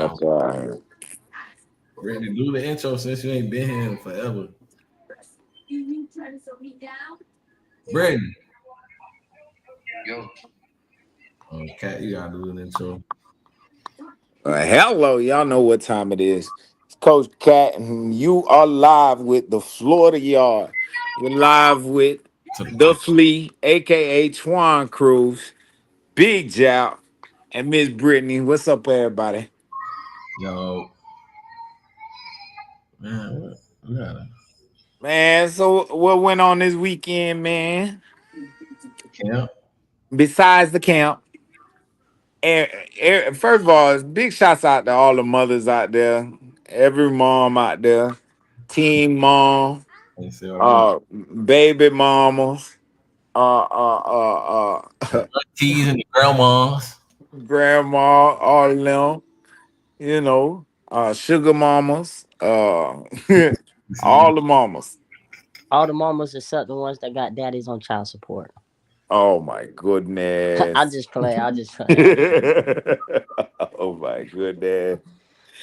That's Um, right. Brittany, do the intro since you ain't been here in forever. Brittany, Yo, Cat, you gotta do an intro. Hello, y'all know what time it is. It's Coach Cat, and you are live with the Florida Yard. You're live with To the the point. Flea, aka Twan Cruz, Big Jow, and Miss Brittany. What's up, everybody? Yo, man, we gotta Man, so what went on this weekend, man? camp. Besides the camp, first of all, big shouts out to all the mothers out there, every mom out there, teen mom, And say what up. baby mamas, The aunties and the grandmas. grandma, all of them, sugar mamas, You see, all the mamas. All the mamas except the ones that got daddies on child support. Oh my I goodness. just play. I just play. I just play. Oh my goodness.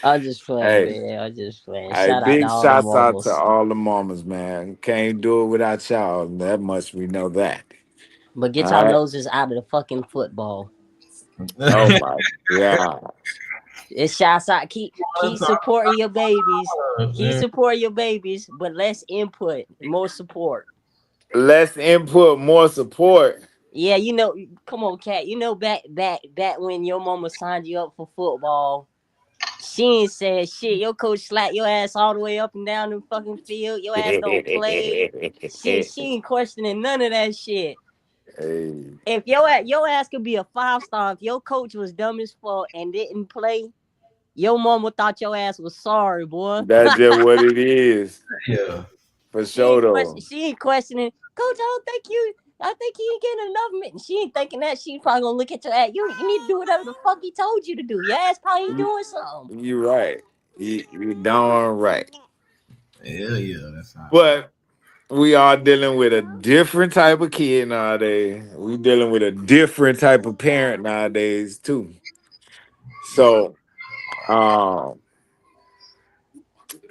I just play, Hey, man. I just play. hey, Shout out to big all the shouts out to mamas. all the mamas, man. Can't do it without y'all. That much we know that. But All get y'all right. noses out of the fucking football. Oh my God. It's shouts out. Keep supporting your babies. Keep man. supporting your babies, but less input, more support. Less input, more support. Yeah, come on, cat. Back when your mama signed you up for football. She ain't said shit. Your coach slapped your ass all the way up and down the fucking field. Your ass don't play. She ain't questioning none of that shit. Hey, If your ass could be a 5-star, if your coach was dumb as fuck and didn't play, your mama thought your ass was sorry, boy. that's just what it is. Yeah. For sure though. She ain't questioning. Coach, I think you ain't getting enough minutes. She ain't thinking that. She probably gonna look at your ass. You need to do whatever the fuck he told you to do. Your ass probably ain't doing something. You right. You darn right. Hell yeah, that's how. But we are dealing with a different type of kid nowadays. We dealing with a different type of parent nowadays too. So, um,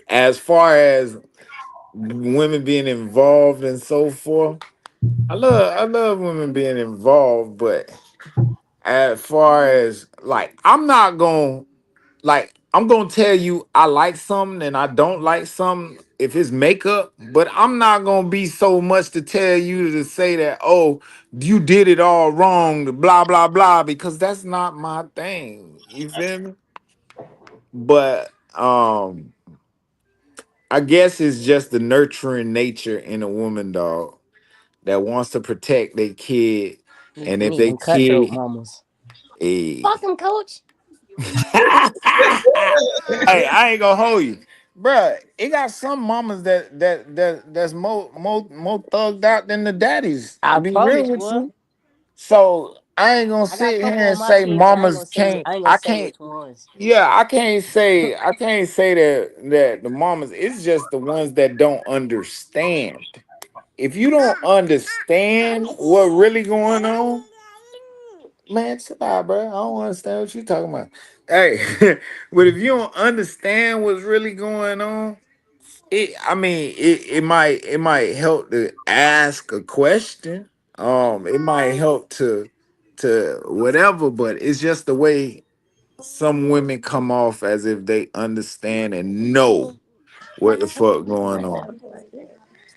as far as women being involved and so forth, I love women being involved, but as far as like, I'm gonna tell you I like something and I don't like something if it's makeup, but I'm not gonna be so much to tell you to say that, oh, you did it all wrong, blah blah blah, because that's not my thing. You feel me? But I guess it's just the nurturing nature in a woman, dog, that wants to protect their kid. You And if need they them cutthroat kid, mamas. hey, Fuck him, coach. hey, I ain't gonna hold you, bruh. It got some mamas that's more thugged out than the daddies. To I be promise, real with boy. you, so I ain't gonna I got a sit here couple on and my say team, but mamas can't. I ain't gonna I say can't. which ones. Yeah, I can't say that the mamas. It's just the ones that don't understand. If you don't understand what really going on, man, chill out, bro. I don't understand what you talking about. Hey, but if you don't understand what's really going on, it might help to ask a question. It might help to whatever, but it's just the way some women come off as if they understand and know what the fuck going on.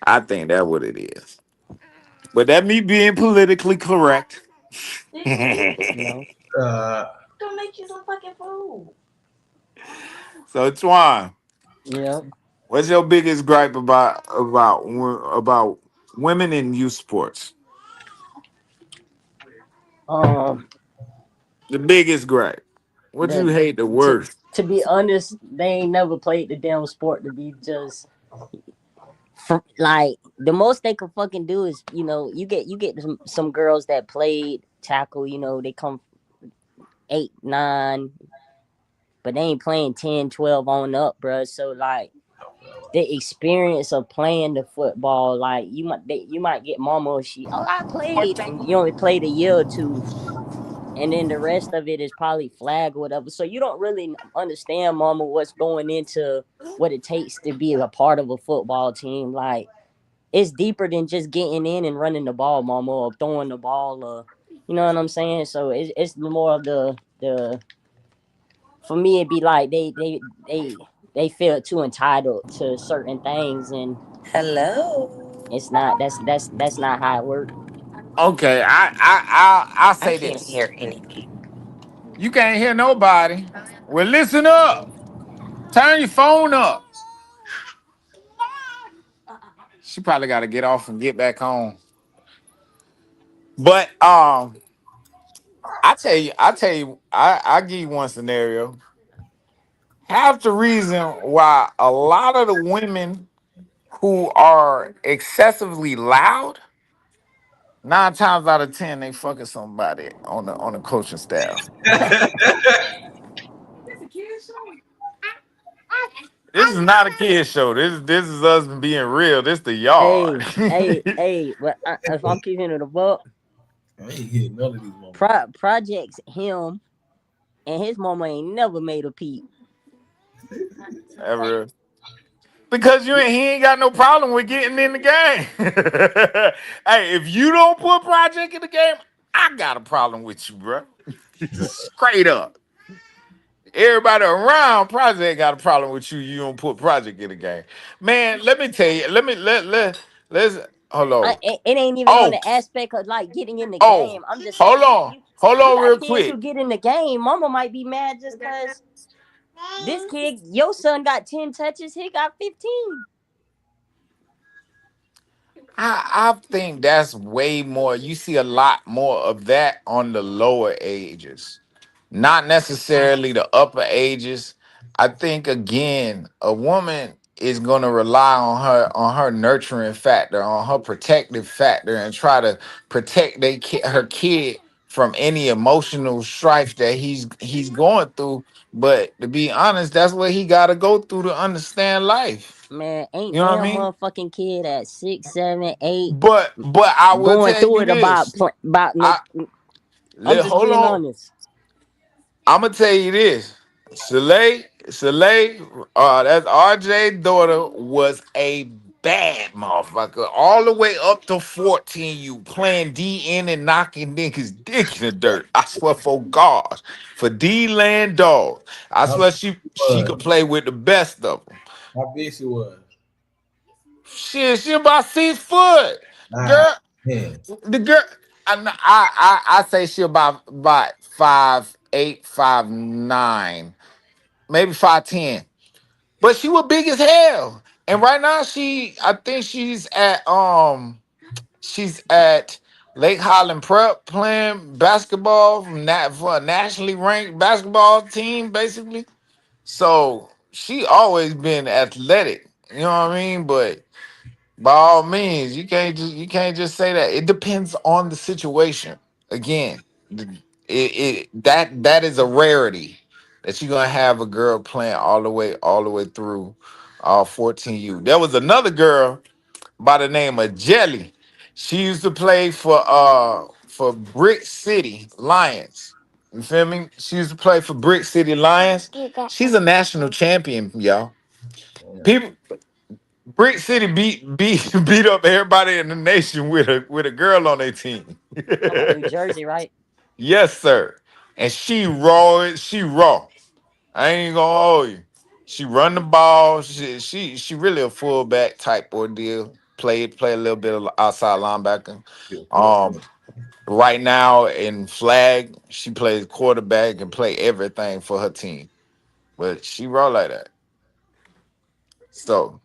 I think that's what it is. But that me being politically correct. No. Uh, Go make you some fucking food. So Twan, Yep. what's your biggest gripe about women in youth sports? Um, The biggest gripe. What you the hate the to worst? to be honest, they ain't never played the damn sport to be just like the most they could fucking do is you get some girls that played tackle. They come 8, 9, but they ain't playing 10, 12 on up, bro. So like the experience of playing the football, like you might get mama or she, I played, and you only played a year or two. and then the rest of it is probably flag or whatever. So you don't really understand, mama, what's going into what it takes to be a part of a football team. Like it's deeper than just getting in and running the ball, mama, or throwing the ball, or you know what I'm saying. So it's more of the for me it'd be like they feel too entitled to certain things, and Hello. it's not that's not how it works. Okay, I'll I say can't this. hear anything. You can't hear nobody. Well, listen up. Turn your phone up. She probably got to get off and get back on. But I give you one scenario. Half the reason why a lot of the women who are excessively loud, 9 times out of 10, they fucking somebody on the coaching staff. This is not a kid show. This is us being real. This the yard. Hey, but if I'm keeping it a buck, I ain't hitting none of these moments. projects him and his mama ain't never made a peep. Ever. Because he ain't got no problem with getting in the game. Hey, if you don't put Project in the game, I got a problem with you, bro. Straight up. Everybody around Project got a problem with you. You don't put Project in the game. Man, let me tell you. Let's hold on. It ain't even on Oh, the aspect of like getting in the oh, game. I'm just saying hold on. Hold you on got real kids quick. who get in the game. Mama might be mad just cause this kid, your son got 10 touches, he got 15. I think that's way more. You see a lot more of that on the lower ages, not necessarily the upper ages. I think again, a woman is going to rely on her nurturing factor, on her protective factor, and try to protect her kid from any emotional strife that he's going through. But to be honest, that's what he got to go through to understand life. Man, ain't You know what I damn mean? motherfucking kid at 6, 7, 8 But I will going tell through you it about this. about no. I I'm just hold being on. honest. I'm gonna tell you this. Soleil, that's RJ daughter was a bad motherfucker. All the way up to 14, you playing DN and knocking niggas dick in the dirt. I swear for God. For D Land Dog. I How swear big she was? could play with the best of them. How big she was? She about 6 foot. Nah, Girl, man. the girl, I say she about 5'8", 5'9", maybe 5'10". But she was big as hell. And right now I think she's at Lake Highland Prep playing basketball for a nationally ranked basketball team, basically. So she always been athletic. You know what I mean? But by all means, you can't just say that. It depends on the situation. Again, that is a rarity that you're gonna have a girl playing all the way through all 14U. There was another girl by the name of Jelly. She used to play for Brick City Lions. You feel me? She used to play for Brick City Lions. She's a national champion, y'all. Damn. People Brick City beat up everybody in the nation with a girl on their team. Talking about New Jersey, right? Yes, sir. And she raw. She raw. I ain't gonna hold you. She run the ball. She really a fullback type ordeal. Play a little bit of outside linebacker. Good for Um, right now in flag, she plays quarterback and play everything for her team. But she raw like that. So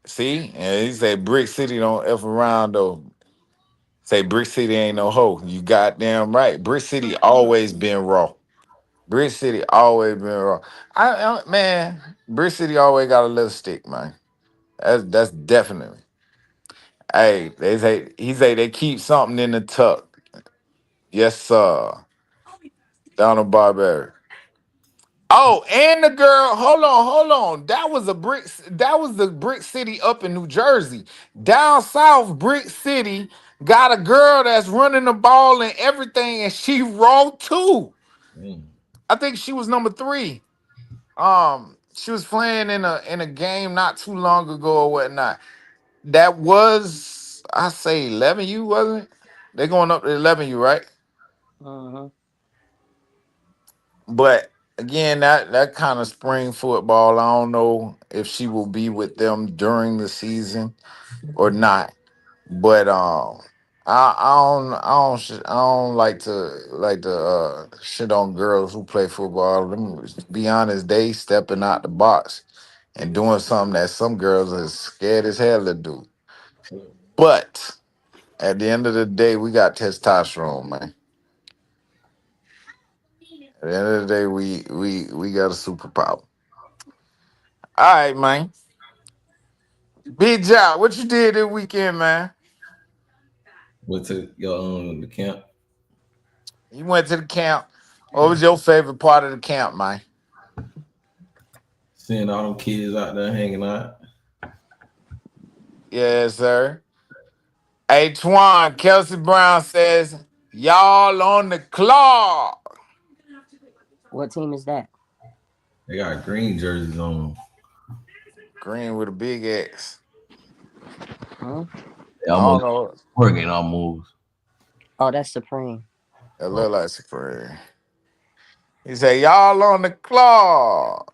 see, and he say Brick City don't F around though. Say Brick City ain't no hoe. You goddamn right. Brick City always been raw. Brick City always been raw. Man, Brick City always got a little stick, man. That's definitely. Hey, he say they keep something in the tuck. Yes, sir. Donald Barbary. Oh, and the girl, hold on. That was the Brick City up in New Jersey. Down south, Brick City, got a girl that's running the ball and everything, and she raw too. Mm. I think she was number three. She was playing in a game not too long ago or whatnot. That was I say 11U, wasn't it? They're going up to 11U, right? Uh-huh. But again, that kind of spring football, I don't know if she will be with them during the season or not. But I don't like to shit on girls who play football. Let me be honest, they stepping out the box and doing something that some girls are scared as hell to do. But at the end of the day, we got testosterone, man. At the end of the day, we got a superpower. All right, man. Big job. What you did this weekend, man? Went to your the camp. You went to the camp. What was your favorite part of the camp, man? Seeing all them kids out there hanging out. Yes, sir. Hey, Twan, Kelsey Brown says, y'all on the clock. What team is that? They got green jerseys on. Green with a big X. Huh? They I don't almost know. working almost. Oh, that's Supreme. It look like Supreme. He said, y'all on the clock.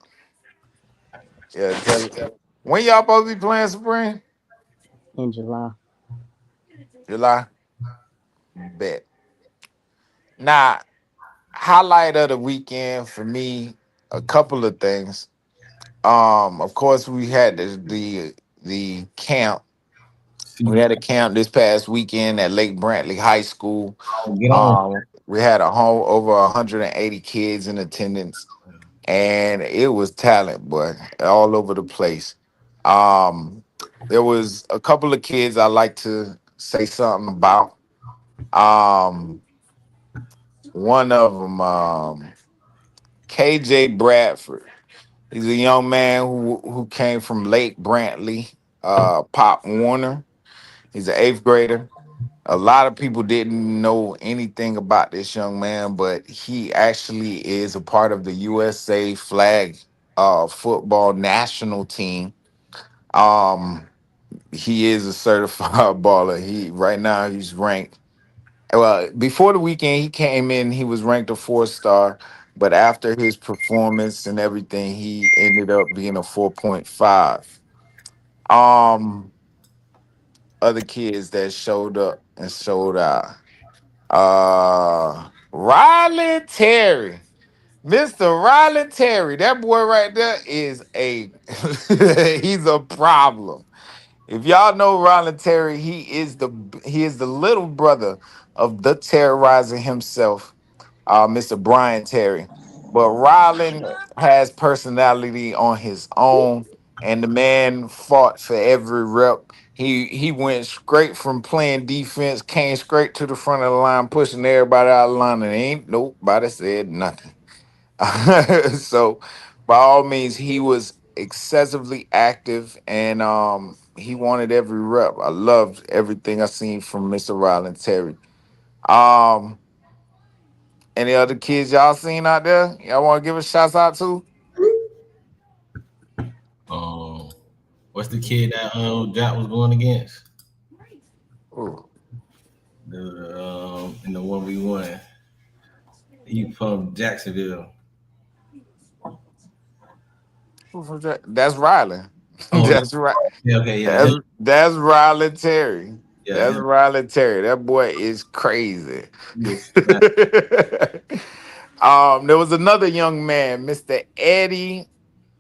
Yeah, tell it. When y'all supposed to be playing Supreme? In July. July? Bet. Now, highlight of the weekend for me, a couple of things. Of course, we had the camp. We See, had a camp this past weekend at Lake Brantley High School. get on. We had a whole over 180 kids in attendance, and it was talent, boy, all over the place. Um, there was a couple of kids I like to say something about. Um, one of them, KJ Bradford. He's a young man who came from Lake Brantley, Pop Warner. He's an eighth grader. A lot of people didn't know anything about this young man, but he actually is a part of the USA flag football national team. Um, he is a certified baller. He right now he's ranked. Well, before the weekend, he came in. He was ranked a 4 star, but after his performance and everything, he ended up being a 4.5. Um, Other kids that showed up and showed out. Riley Terry. Mr. Riley Terry. That boy right there is a he's a problem. If y'all know Riley Terry, he is the little brother of the terrorizer himself, Mr. Brian Terry. But Rylan has personality on his own, and the man fought for every rep. He went straight from playing defense, came straight to the front of the line, pushing everybody out of the line, and ain't nobody said nothing. So, by all means, he was excessively active, and he wanted every rep. I loved everything I seen from Mr. Rylan Terry. Um, any other kids y'all seen out there? Y'all want to give a shout out to? Um, what's the kid that Jack was going against? Ooh, The in the 1v1. He from Jacksonville. who was that? That's Rylan. Oh, That's right. yeah, okay, yeah, That's Rylan Terry. yeah, That's him. Rylan Terry. That boy is crazy. He was There was another young man, Mr. Eddie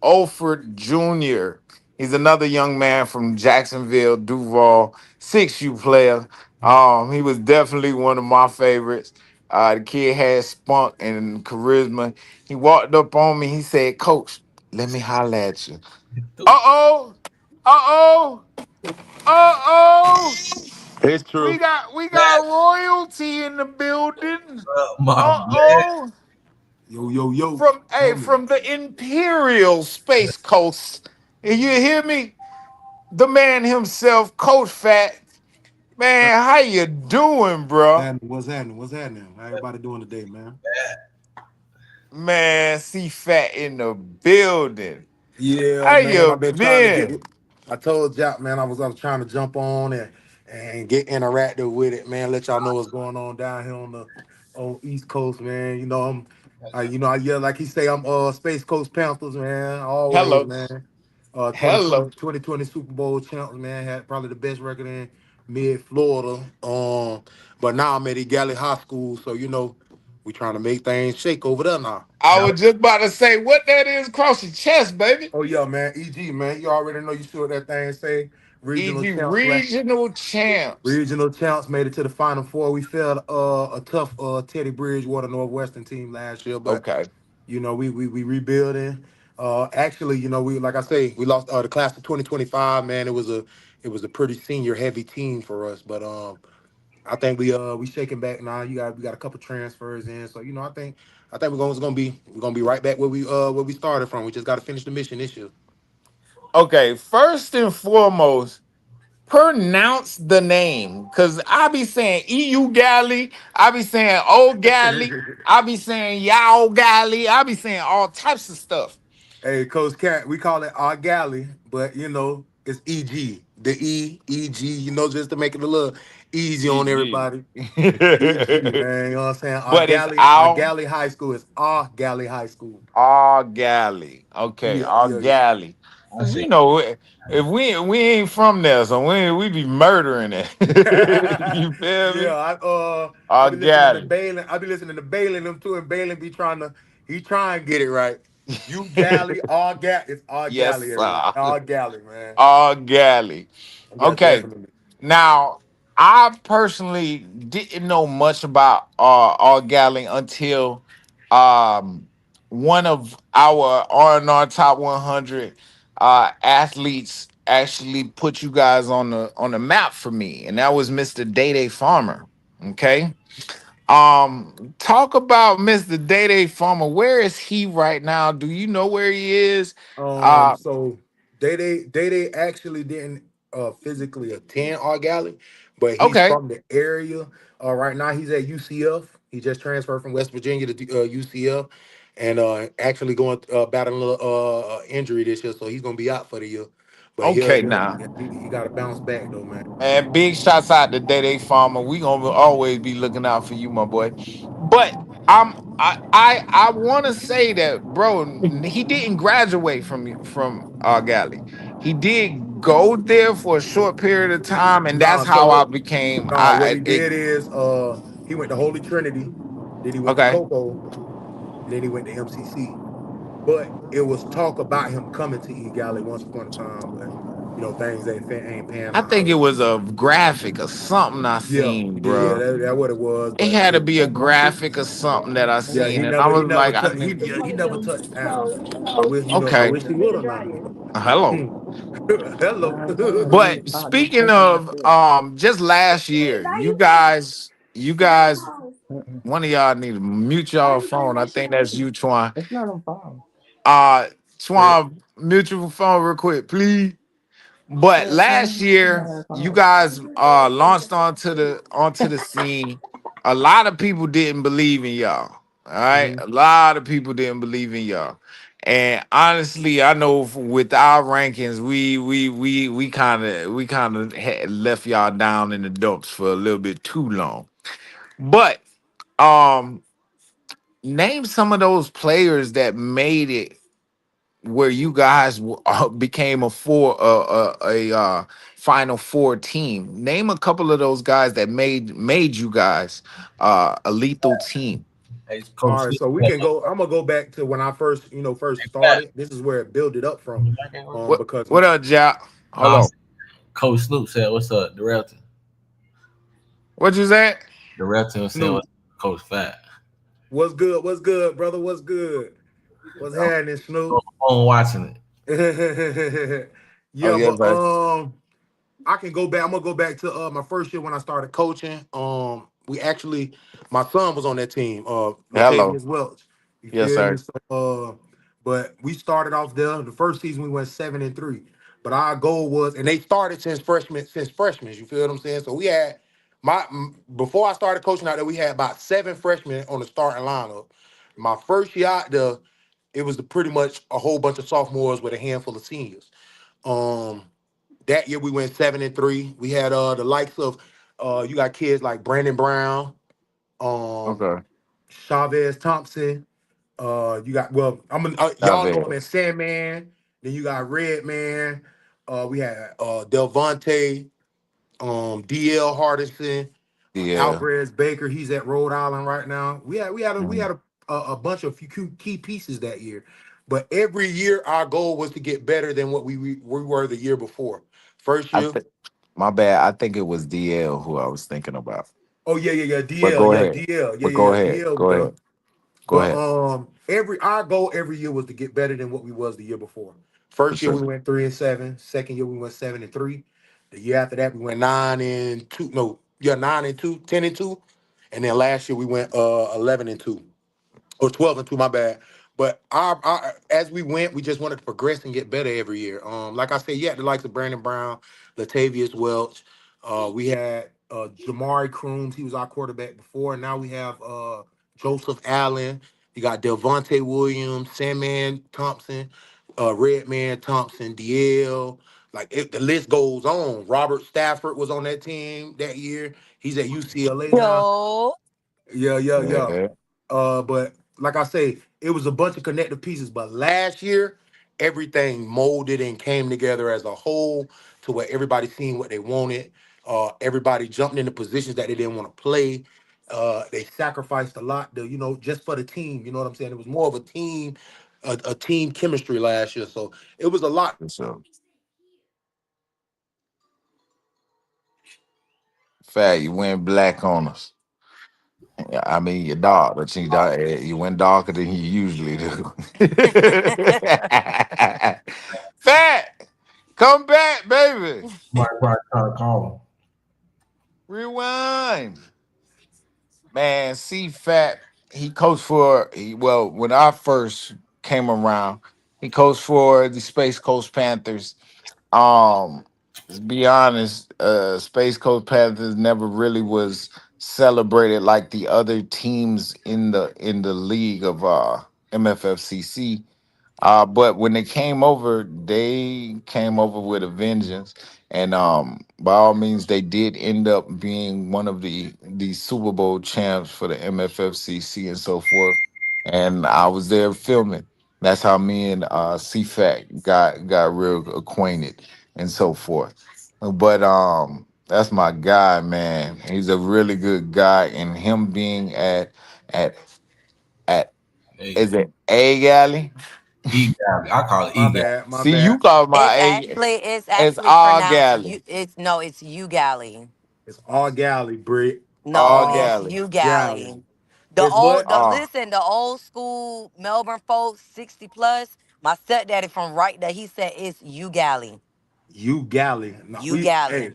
Olford Jr. He's another young man from Jacksonville, Duval, 6U player. He was definitely one of my favorites. The kid had spunk and charisma. He walked up on me. He said, "Coach, let me holler at you." Uh-oh. Uh-oh. Uh-oh. It's We true. got we got that royalty in the building. my man. Uh-oh. Yo, yo, yo. Tell me. From the Imperial Space Coast. And you hear me? The man himself, Coach Fat. Man, how you doing, bro? What's happening? What's happening? How everybody doing today, man? Man, see fat in the building. Yeah, How man. you I've been trying to get been? it. I told Jack, man, I was trying to jump on and get interactive with it, man. Let y'all know what's going on down here on East Coast, man. Yeah, like he say, I'm Space Coast Panthers, man. Always, Hello. man. 2020 Hello. 2020 Super Bowl champs, man. Had probably the best record in mid Florida. But now I'm at Egali High School, so we trying to make things shake over there now. I was just about to say what that is across your chest, baby. Oh yeah, man. EG, man. You already know you see what that thing say. Regional E.g. champs, regional champs. regional champs made it to the final four. We failed a tough Teddy Bridgewater Northwestern team last year, but Okay. we rebuilding. Actually, we like I say, we lost the class of 2025, man. It was a pretty senior heavy team for us, but I think we shaking back now. We got a couple transfers in, so I think we're gonna be right back where we started from. We just got to finish the mission this year. Okay. First and foremost, pronounce the name. Cause I be saying EU Galley, I be saying old Galley, I be saying Yao Galley, I be saying all types of stuff. Hey, Coach Cat, we call it our galley, but it's EG. The EG, just to make it a little easy on EG. everybody. EG, man. You know what I'm saying? Our But it's galley, our our galley high school is our galley high school. All Galley. Okay, Yeah, all yeah, yeah. Galley. I Cause say if we ain't from there, so we be murdering it. You feel Yeah, me? I All be listening to Galley. Balin. I be listening to Balin them too, and Balin be try and get it right. You galley, our it's our Yes, galley, everybody. sir. Our galley, man. All Galley. Yeah, Okay. definitely. Now, I personally didn't know much about All Galley until um one of our R&R top 100 athletes actually put you guys on the map for me, and that was Mr. Day Day Farmer. Okay. Talk about Mr. Day Day Farmer. Where is he right now? Do you know where he is? Uh So they actually didn't physically attend our galley, but he's okay. from the area. Right now he's at UCF. He just transferred from West Virginia to UCF, and actually going battling a little injury this year, so he's gonna be out for the year. But Okay, now. he got to bounce back though, man. And big shots out to Day Day Farmer. We gonna always be looking out for you, my boy. But I want to say that, bro. He didn't graduate from Galley. He did go there for a short period of time, and that's Nah, how I so became. nah, what he did is he went to Holy Trinity, then he went to Okay, Coco, and then he went to MCC. But it was talk about him coming to E Galley once upon a time, but things ain't panning I think out. it was a graphic or something I Yeah, seen, yeah, bro. that what it was. It But had to yeah, be a graphic or something that I yeah, seen, and I he was never like, I touched need. he never touched down. I Okay, wish he would have now. hello. Hello. But speaking of just last year, you guys one of y'all need to mute y'all phone. I think that's you, Twan. It's not on fire. Uh Yeah. Twan, mute your phone real quick, please. But last year, you guys launched onto the scene. A lot of people didn't believe in y'all. All right, Mhm. a lot of people didn't believe in y'all. And honestly, I know with our rankings, we kind of had left y'all down in the dumps for a little bit too long. But um, name some of those players that made it where you guys became a final four team. Name a couple of those guys that made you guys a lethal team. hey, All Coach right, Slick, so we can go. I'm gonna go back to when I first Pat, started. This is where it built it up from, What because what up, Jack? Hold nah, on. Coach Snoop said, "What's up, Director?" What you said? Director was saying, Snoop, "What's up, Coach Fat?" what's good? What's good, brother? What's good? What's I'm happening, on Snoop? the phone watching it. Oh Yeah, yeah, but bud. I can go back. I'm gonna go back to my first year when I started coaching. My son was on that team. Hello. Latavius Welch. You Yes, feel me? sir. So, but we started off there. The first season we went 7-3. But our goal was, and they started since freshmen. You feel what I'm saying? So we had before I started coaching out there, we had about 7 freshmen on the starting lineup. My first year out there, it was pretty much a whole bunch of sophomores with a handful of seniors. Um, that year we went 7-3. We had the likes of you got kids like Brandon Brown, um, Okay. Chavez Thompson. You got y'all know him Chavez. as Sandman. Then you got Red Man. We had Delvante, DL Hardison, Yeah. Alvarez Baker. He's at Rhode Island right now. We Mhm. had a bunch of few key pieces that year. But every year our goal was to get better than what we were the year before. First I year, think my bad. I think it was DL who I was thinking about. oh yeah, But DL, go yeah, ahead. DL, But go yeah, ahead. DL was Go there. ahead. Go But ahead. every our goal every year was to get better than what we was the year before. For First year we sure. went 3-7. Second year we went 7-3. The year after that we went 9-2. No, yeah, 9-2, 10-2. And then last year we went 11-2 or 12-2, my bad. But our as we went, we just wanted to progress and get better every year. Like I said, you had the likes of Brandon Brown, Latavius Welch. We had Jamari Crooms, he was our quarterback before. And now we have Joseph Allen. You got Delvante Williams, Sandman Thompson, Redman Thompson, DL. The list goes on. Robert Stafford was on that team that year. He's at UCLA now. No. Yeah. Yeah. But like I say, it was a bunch of connective pieces. But last year, everything molded and came together as a whole to where everybody seen what they wanted. Everybody jumped into positions that they didn't want to play. They sacrificed a lot, just for the team. You know what I'm saying? It was more of a team chemistry last year. So it was a lot. For sure. Fat, you went black on us. Yeah, I mean, you're dark, but you went darker than you usually do. Fat, come back, baby. Somebody probably try to call Rewind. Man, see, Fat, he coached well, when I first came around, he coached for the Space Coast Panthers. To be honest, Space Coast Panthers never really was celebrated like the other teams in the league of MFFCC. But when they came over with a vengeance, and by all means, they did end up being one of the Super Bowl champs for the MFFCC and so forth. And I was there filming. That's how me and CFAC got real acquainted and so forth. But that's my guy, man. He's a really good guy, and him being at at him. is it A Galley? E Galley. I call it My E Galley. bad, my See, you bad. call my A. It's It's actually all pronounced galley. you. It's no, it's you galley. It's all galley, Britt. All No, All it's galley. you galley. galley. It's what? Oh, Listen, the old school Melbourne folks, 60 plus. My stepdaddy from right there, he said it's you galley. You galley. No, You galley. hey,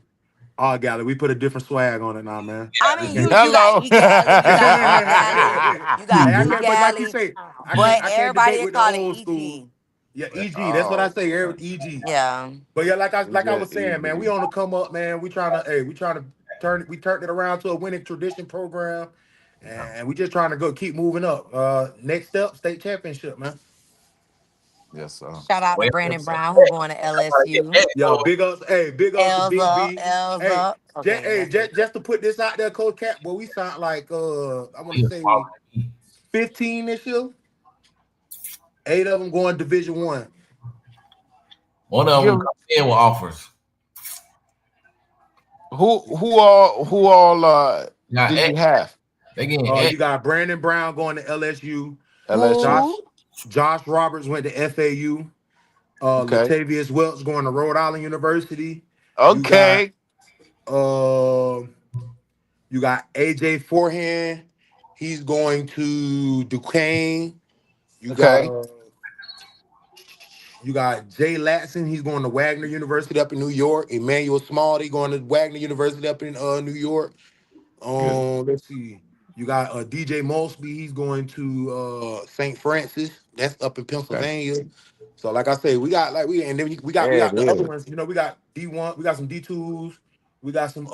all galley. We put a different swag on it now, man. I We mean, can't. you got hello. E galley, you got R galley, Hey, you got you but like you galley, say, but I can't debate everybody with the call it old school. EG. Yeah, EG. That's what I Oh, say. EG. Yeah. But yeah, it's like I was just saying, man, we easy. on the come up, man. We trying to turned it around to a winning tradition program, and we just trying to keep moving up. Next step, state championship, man. Yes, sir. Shout out to Well, Brandon Yes, sir. Brown who going to somebody get LSU. back Yo, for it. big ups, hey, big ups to L's Big up, B. L's Hey, up. Okay, that's it. just to put this out there, Coach Cap, boy, we sound like I want He to a say quality. 15 this year. 8 of them going Division 1. One of them Give come in with offers. who all Got do X. you have? They getting X. You got Brandon Brown going to LSU. LSU. Josh Who? Josh Roberts went to FAU. Okay. Latavius Welts going to Rhode Island University. You got Okay. uh, you got AJ Forehand. He's going to Duquesne. You got Okay. uh You got Jay Latson. He's going to Wagner University up in New York. Emmanuel Smalley going to Wagner University up in New York. Good. Let's see. You got DJ Mosby. He's going to St. Francis. That's up in Okay. Pennsylvania. So like I say, we got like we and then we Yeah, it got the other is. ones. You know, we got D1, we got some D2s, we got some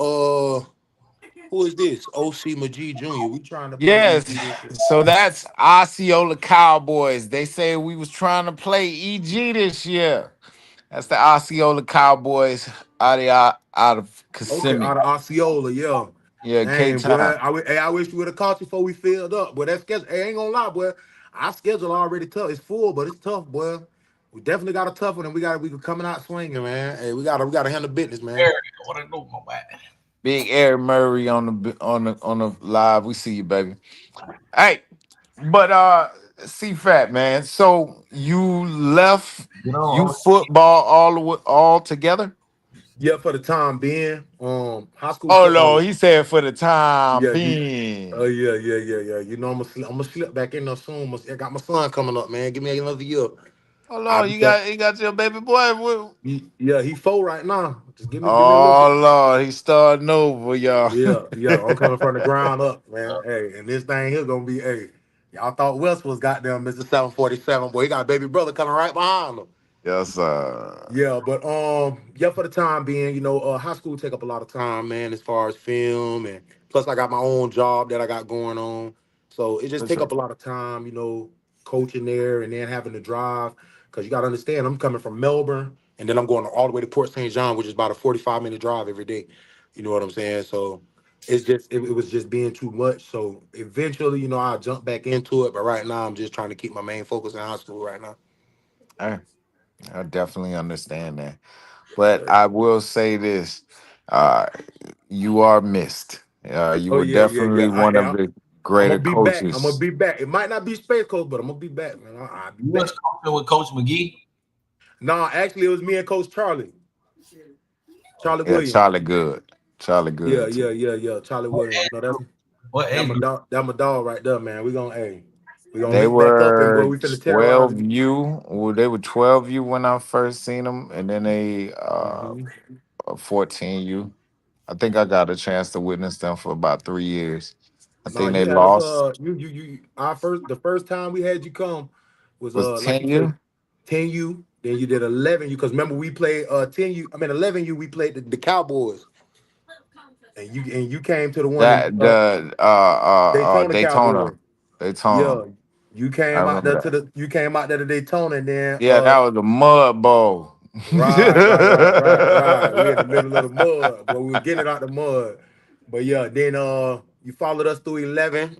who is this? OC McGee Jr. We trying to play Yes. EG this year. So that's Osceola Cowboys. They say we was trying to play EG this year. That's the Osceola Cowboys out of Okay, Kissimmee. out of Osceola, yeah. Yeah, K Dang, boy. Town. Hey, I wish we would have caught you before we filled up. But that schedule, hey, ain't gonna lie, boy. Our schedule already tough. It's full, but it's tough, boy. We definitely got a tough one, and we coming out swinging, man. Hey, we gotta handle business, man. Eric, what I do, my bad. Big Eric Murray on the live. We see you, baby. Hey, but C-Fat, man. So you left You you know, football all together? Yeah, for the time being, high school. Oh no, he said for the time Yeah, oh being. yeah. You know, I'm gonna slip back in there soon. I got my son coming up, man. Give me another year. Hold I'll on, be back. you got your baby boy. Yeah, he 4 right now. Just give me a little bit. Oh Lord, he's starting over, y'all. Yeah. I'm coming from the ground up, man. Hey, and this thing here gonna be, hey, y'all thought West was goddamn Mr. 747, boy. He got a baby brother coming right behind him. Yes, sir. Yeah, but yeah, for the time being, high school take up a lot of time, man, as far as film and plus I got my own job that I got going on. So it just For take sure. up a lot of time, coaching there and then having to drive. Cause you gotta understand, I'm coming from Melbourne and then I'm going all the way to Port St. John, which is about a 45-minute drive every day. You know what I'm saying? So it was just being too much. So eventually, I'll jump back into it. But right now I'm just trying to keep my main focus in high school right now. Hey, I definitely understand that. But I will say this. Uh, you are missed. You Oh were yeah. definitely one of the I'm greater gonna be back. I'm gonna coaches. be back. It might not be Space Coast, but I'm gonna be back, man. I'll be you back. was coaching with Coach McGee. Nah, actually, it was me and Coach Charlie, Charlie Yeah, Williams. Charlie Good. Charlie Yeah, Good yeah, too. yeah, yeah. Charlie What Williams. age group? What That age my group? dog. That my dog right there, man. We gonna They link back up and boy, were we finna terrorize it. 12U. Well, they were 12U when I first seen them, and then they Mm-hmm. 14U. I think I got a chance to witness them for about 3 years. I Nah, think you they had us. lost. The first time we had you come was Was like you say, 10U? 10U. Then you did 11U because remember we played 10U. I mean 11U. We played the Cowboys, and you came to the one in That the Daytona Daytona. Cowboys. Daytona. Yeah, you I came out remember there that. to Daytona, and then Yeah, that was a mud bowl. right. We in the middle of the mud, but we were getting it out the mud. But yeah, then you followed us through 11,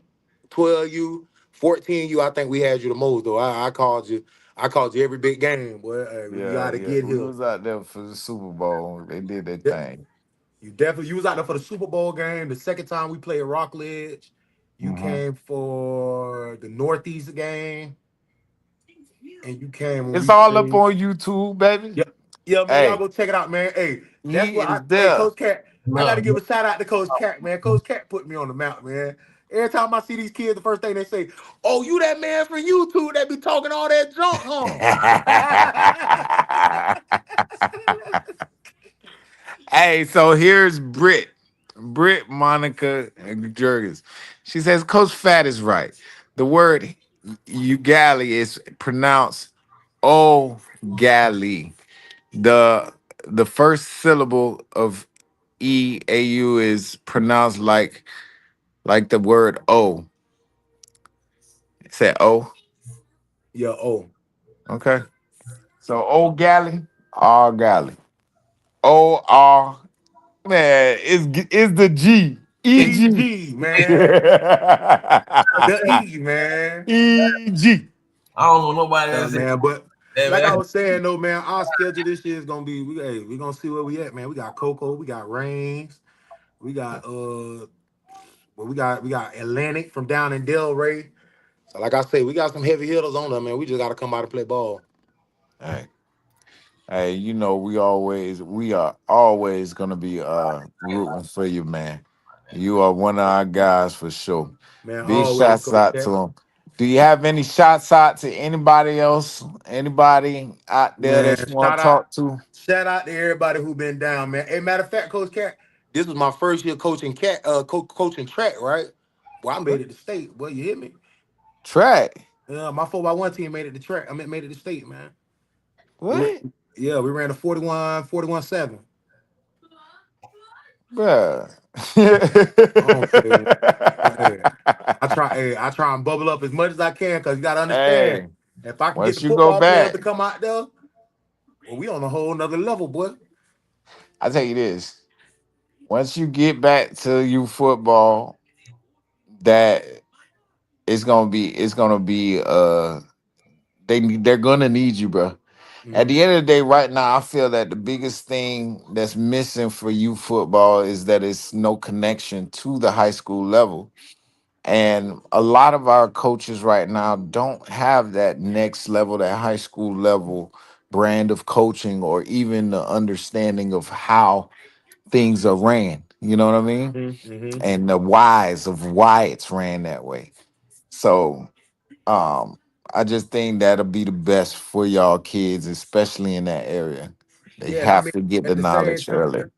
12U, 14U. I think we had you the most though. I called you. I called you every big game, boy. Hey, you Yeah, gotta yeah. get We here. was out there for the Super Bowl. They did their De- thing. you was out there for the Super Bowl game. The second time we played Rockledge, you Hmm. came for the Northeast game, and you came when It's we all up played. on YouTube, baby. Yeah, yeah, man, y'all Hey, go check it out, man. Hey, that's he what is hey, there. Coach Cat. I got No, to give a shout out to Coach Cat, man. Coach Cat put me on the map, man. Every time I see these kids, the first thing they say, "Oh, you that man from YouTube that be talking all that junk, huh?" Hey, so here's Britt Monica Jurgens. She says Coach Fat is right. The word Ugali is pronounced O Gali. The the first syllable of EAU is pronounced like the word O. Say O. Yeah, oh, Okay. So O Gali, R Gali. O R, man, is the G. E G. EG, man. The E, man. E G. I don't know nobody Yeah, that said man. But that, like I man. was saying, though, man, our schedule this year is gonna be. We gonna see where we at, man. We got Coco, we got Reigns, we got well, we got Atlantic from down in Delray. So like I say, we got some heavy hitters on there, man. We just gotta come out and play ball. Hey, hey, we are always gonna be rooting for you, man. You are one of our guys for sure. Man, Big always, shots Coach out to Cat. him. Do you have any shots out to anybody else? Anybody out there Man, that you want to talk to? shout out to everybody who been down, man. Hey, matter of fact, Coach Cat, this was my first year coaching coaching track, right? Well, I made it to state. Boy, you hit me. Track. My 4x1 team made it to track. I mean, made it to state, man. We ran, What? yeah, we ran a 41-7. Bruh. I don't play. Hey, I try and bubble up as much as I can because you gotta understand. Hey, If I can get the once you go football players to back, come out there, well, we on a whole nother level, boy. I tell you this. Once you get back to you football, that it's gonna be they're gonna need you, bro. At Hmm. the end of the day, right now, I feel that the biggest thing that's missing for you football is that it's no connection to the high school level. And a lot of our coaches right now don't have that next level, that high school level brand of coaching, or even the understanding of how things are ran. You know what I mean? Hmm. And the whys of why it's ran that way. So um I just think that'll be the best for y'all kids, especially in that area. They Yeah, and I have mean, to get at the the same knowledge time, early.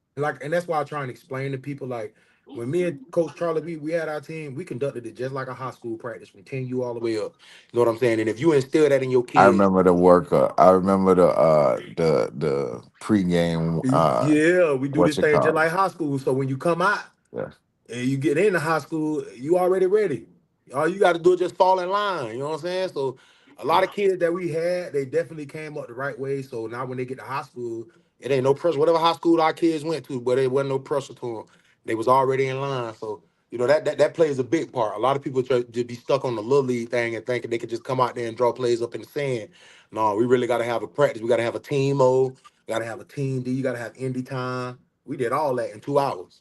and that's why I try and explain to people like when me and Coach Charlie we had our team, we conducted it just like a high school practice from 10U all the way up. You know what I'm saying? And if you instill that in your I kids, remember the workout. I remember the pregame yeah, we do what this you thing just call like high school. So when you come out it. and you get into high school, you already ready. All you got to do is just fall in line. You know what I'm saying? So a lot of kids that we had, they definitely came up the right way. So now when they get to high school, it ain't no pressure. Whatever high school our kids went to, but it wasn't no pressure to them. They was already in line. So that plays a big part. A lot of people try to be stuck on the little league thing and thinking they could just come out there and draw plays up in the sand. No, we really got to have a practice. We got to have a team O. Got to have a team D. You got to have indie time. We did all that in 2 hours.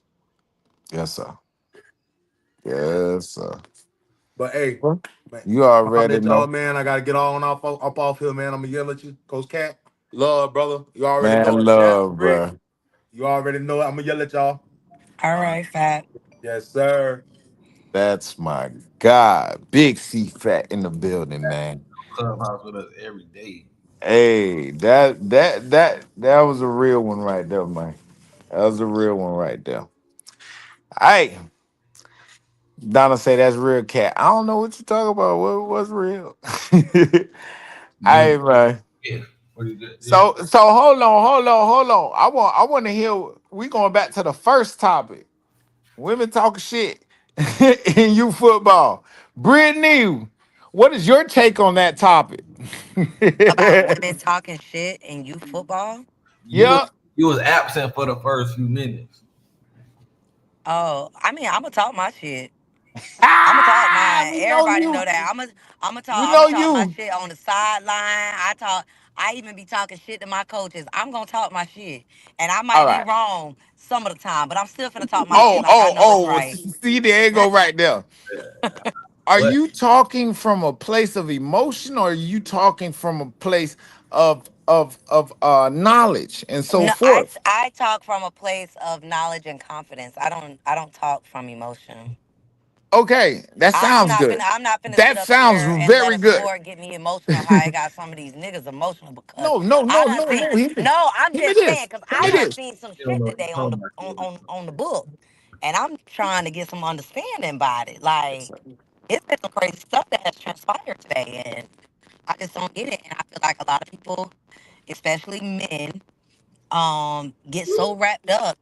Yes, sir. Yes, sir. But hey, Well, man, you I'm gonna already let y'all, know. man. I gotta get on up off here, man. I'm gonna yell at you, Coach Cat. Love, brother. You already know Man, it. Jap, love, Rick. bro. You already know it. I'm gonna yell at y'all. All right, Fat. Yes, sir. That's my God. Big C Fat in the building, man. Clubhouse with us every day. Hey, that was a real one right there, man. That was a real one right there. Hey, Donna say that's real cat. I don't know what you talking about. What's real? Hey, You man. yeah, what you good? Yeah. So hold on. I want to hear. We going back to the first topic. Women talking shit in you football. Brittany, what is your take on that topic? About women talking shit in youth football. You was Yeah. you was absent for the first few minutes. Oh, I mean, I'm gonna talk my shit. I'm gonna talk Ah, mine. we know Everybody know you. that. We I'm know gonna talk my you. shit on the sideline. I talk. I even be talking shit to my coaches. I'm gonna talk my shit, and I All might be right. wrong some of the time, but I'm still finna talk my shit Oh, like I oh, know it's oh. right. See, there you go right there. Are But you talking from a place of emotion, or are you talking from a place of knowledge and so No, forth? I talk from a place of knowledge and confidence. I don't talk from emotion. Okay, that sounds good. I'm not finna sit That up sounds here and let very a good. sport get me emotional. How I got some of these niggas emotional because No, no, I no, done no, seen. no. Hear me. No, I'm Hear me just saying this. because Hear I me done this. seen some you don't shit know what today you're on talking the about yet. on the book, and I'm trying to get some understanding about it. Like it's been some crazy stuff that has transpired today, and I just don't get it. And I feel like a lot of people, especially men, get so wrapped up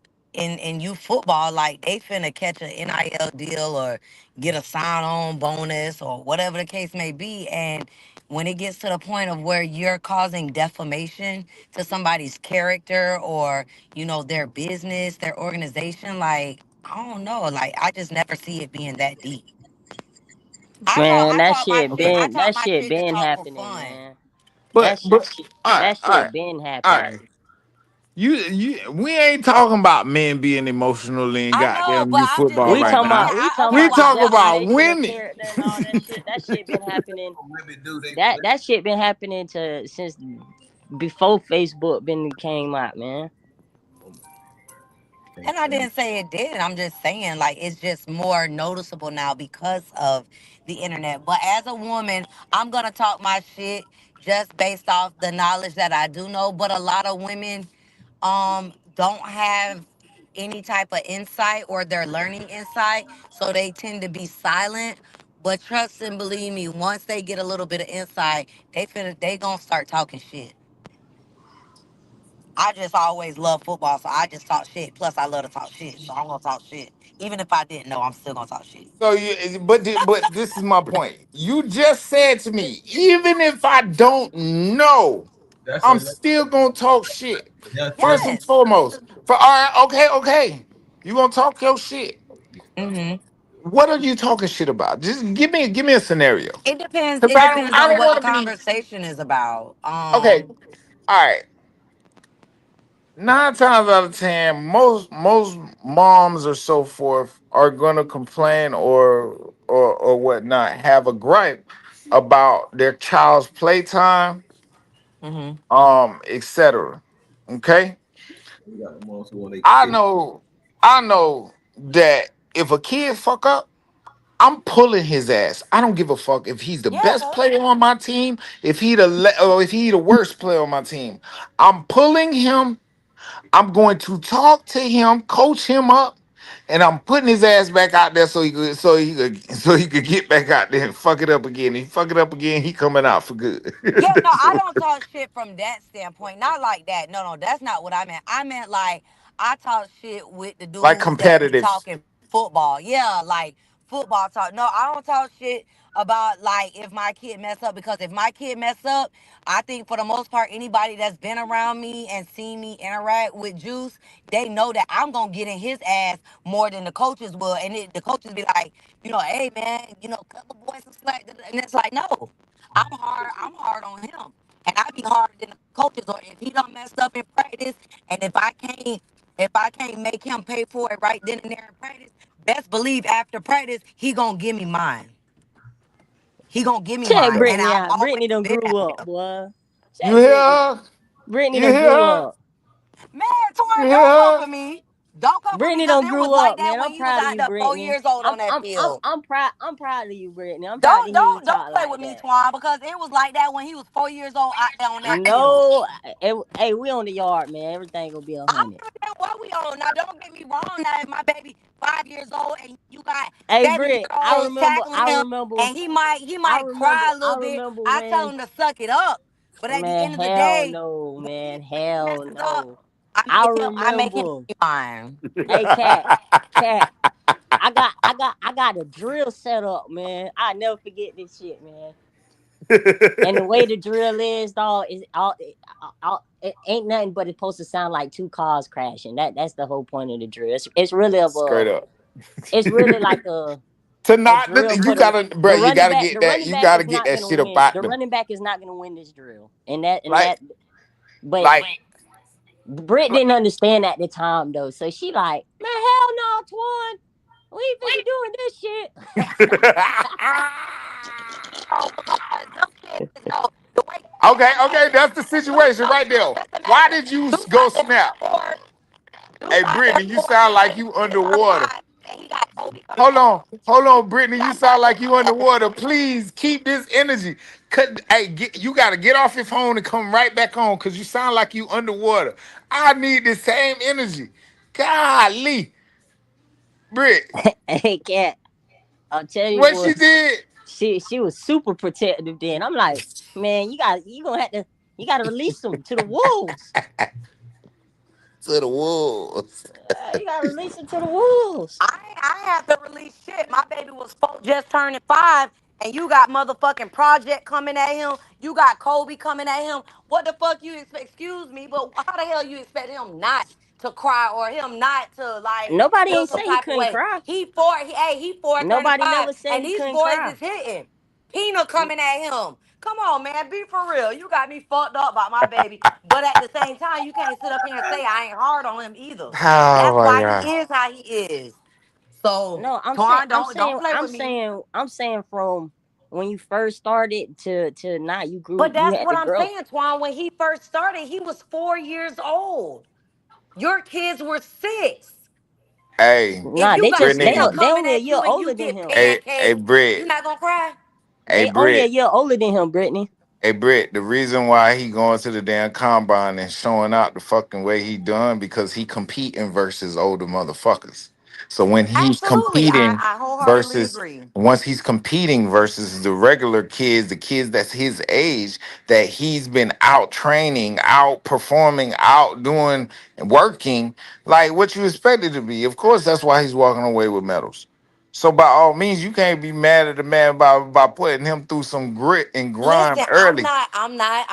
in youth football like they finna catch an NIL deal or get a sign on bonus or whatever the case may be. And when it gets to the point of where you're causing defamation to somebody's character or, their business, their organization, like, I don't know. Like, I just never see it being that deep. Man, I talk my shit. I talk that my shit shit to been talk for happening, fun. man. But That but shit, all right, that all right, shit been all right. happening. You we ain't talking about men being emotional in I know, goddamn but you I'm just football We saying right for talking me. now. about we talking We about the Otherwise, talking I about defamation of women. character and all that shit. That shit been happening. Women do That shit been happening to since before Facebook been came out, man. And I they didn't say it did. I'm just saying, like, it's just more noticeable now because of the internet. But as a woman, I'm going to talk my shit just based off the knowledge that I do know. But a lot of women don't have any type of insight or they're learning insight. So they tend to be silent. But trust and believe me, once they get a little bit of insight, they gonna start talking shit. I just always love football, so I just talk shit. Plus, I love to talk shit, so I'm gonna talk shit. Even if I didn't know, I'm still gonna talk shit. So you, but this is my point. You just said to me, even if I don't know, That's I'm a still gonna talk shit. that's First a and Yes. foremost. For all right, okay. You gonna talk your shit. Hmm. What are you talking shit about? Just give me a scenario. It depends. Cause It depends I on don't what the want to be conversation is about. okay. All right. 9 times out of 10, most moms or so forth are gonna complain or whatnot, have a gripe about their child's playtime, Hmm. etc. Okay, you got the most who want their I kid. know, I know that if a kid fuck up, I'm pulling his ass. I don't give a fuck if he's the Yeah. best player on my team, if or if he the worst player on my team. I'm pulling him. I'm going to talk to him, coach him up, and I'm putting his ass back out there so he could get back out there and fuck it up again. He fuck it up again, he coming out for good. Yeah, no, I So, don't talk shit from that standpoint. Not like that. No, no, that's not what I meant. I meant like I talk shit with the like dudes that be competitive. talking football. Yeah, like football talk. No, I don't talk shit about like if my kid mess up because if my kid mess up, I think for the most part anybody that's been around me and seen me interact with Juice, they know that I'm gonna get in his ass more than the coaches will. And the coaches be like, hey man, cut the boy some slack. And it's like, no. I'm hard on him. And I be harder than the coaches or if he done messed up in practice and if I can't make him pay for it right then and there in practice, best believe after practice, he gonna give me mine. He gonna give me Check mine. And Brittany I've out. always Brittany done been grew that up, with him. boy. You Check hear Brittany. her? Brittany You done hear grew her? up. Man, You Torn, hear don't come her? for me. Don't come for me Brittany because done it was grew like up, that man. when I'm he was proud of out you, there four Brittany. years old on that field. I'm proud of you, Brittany. I'm proud to Don't hear you don't don't talk play like with me, that. Twan, because it was like that when he was 4 years old out there on that field. No, hey, we on the yard, man. Everything gonna be a I don't hundred. give a damn what we on. Now, don't get me wrong. Now, if my baby 5 years old and you got Hey, 7 year Britt, olds tackling I him remember, and he might cry a I little bit, remember I tell when, him to suck it up. But at the man. end of the Hell day, no, when man. he Hell messes up, no. I I make him I make him remember. be mine. Hey, cat. I got a drill set up, man. I never forget this shit, man. And the way the drill is, dog, is it ain't nothing but it's supposed to sound like two cars crashing. That's the whole point of the drill. It's really of a, Straight up. it's really like To a not drill you for gotta, bro, you gotta get the that. running You back gotta is get not that gonna shit win. about The them. running back is not gonna win this drill, and Like, that. But like Britt didn't understand at the time though, so she like, man, hell no, Twan, we ain't finna be doing this shit. Oh, because them kids, the way okay, that's the situation right there. just Why imagine, did you Duke go out there snap? for Duke Hey, out there Brittany, you for sound him like when he you was in her underwater. prime, and he got Kobe coming at him. Hold on, Brittany. He You got sound Kobe like you coming at him. underwater. Please keep this energy. You gotta get off your phone and come right back on because you sound like you underwater. I need the same energy. Golly, Britt, Hey, cat, I'll tell you what she what. did She was super protective then. I'm like, man, you gonna have to you gotta release them to the wolves. to the wolves. You gotta release them to the wolves. I have to release shit. My baby was just turning 5, and you got motherfucking Project coming at him. You got Kobe coming at him. What the fuck you expect? Excuse me, but how the hell you expect him not to cry or him not to like Nobody feel ain't some say he type of couldn't way? cry. He four turning Nobody five, never said and he these couldn't boys cry. is hitting. Pina coming at him. Come on, man, be for real. You got me fucked up about my baby, but at the same time, you can't sit up here and say I ain't hard on him either. Oh That's my why god. he is how he is. So, No, Twan, don't play with me. I'm saying from when you first started to now But you that's had what to I'm grow. saying, Twan. When he first started, he was 4 years old. Your kids were 6. Hey, If Nah, you got Pina Brittany. they coming only a at year you and older you than get him. Hey, pancaked, you Britt. not gonna cry? Hey, They only a Britt. year older than him, Brittany. Hey, Britt. The reason why he going to the damn combine and showing out the fucking way he done because he competing versus older motherfuckers. So when he's Absolutely. competing I wholeheartedly versus agree. once he's competing versus the regular kids, the kids that's his age, that he's been out training, out performing, out doing and working, like what you expected to be. Of course, that's why he's walking away with medals. So by all means, you can't be mad at the man by putting him through some grit and grime Listen, early.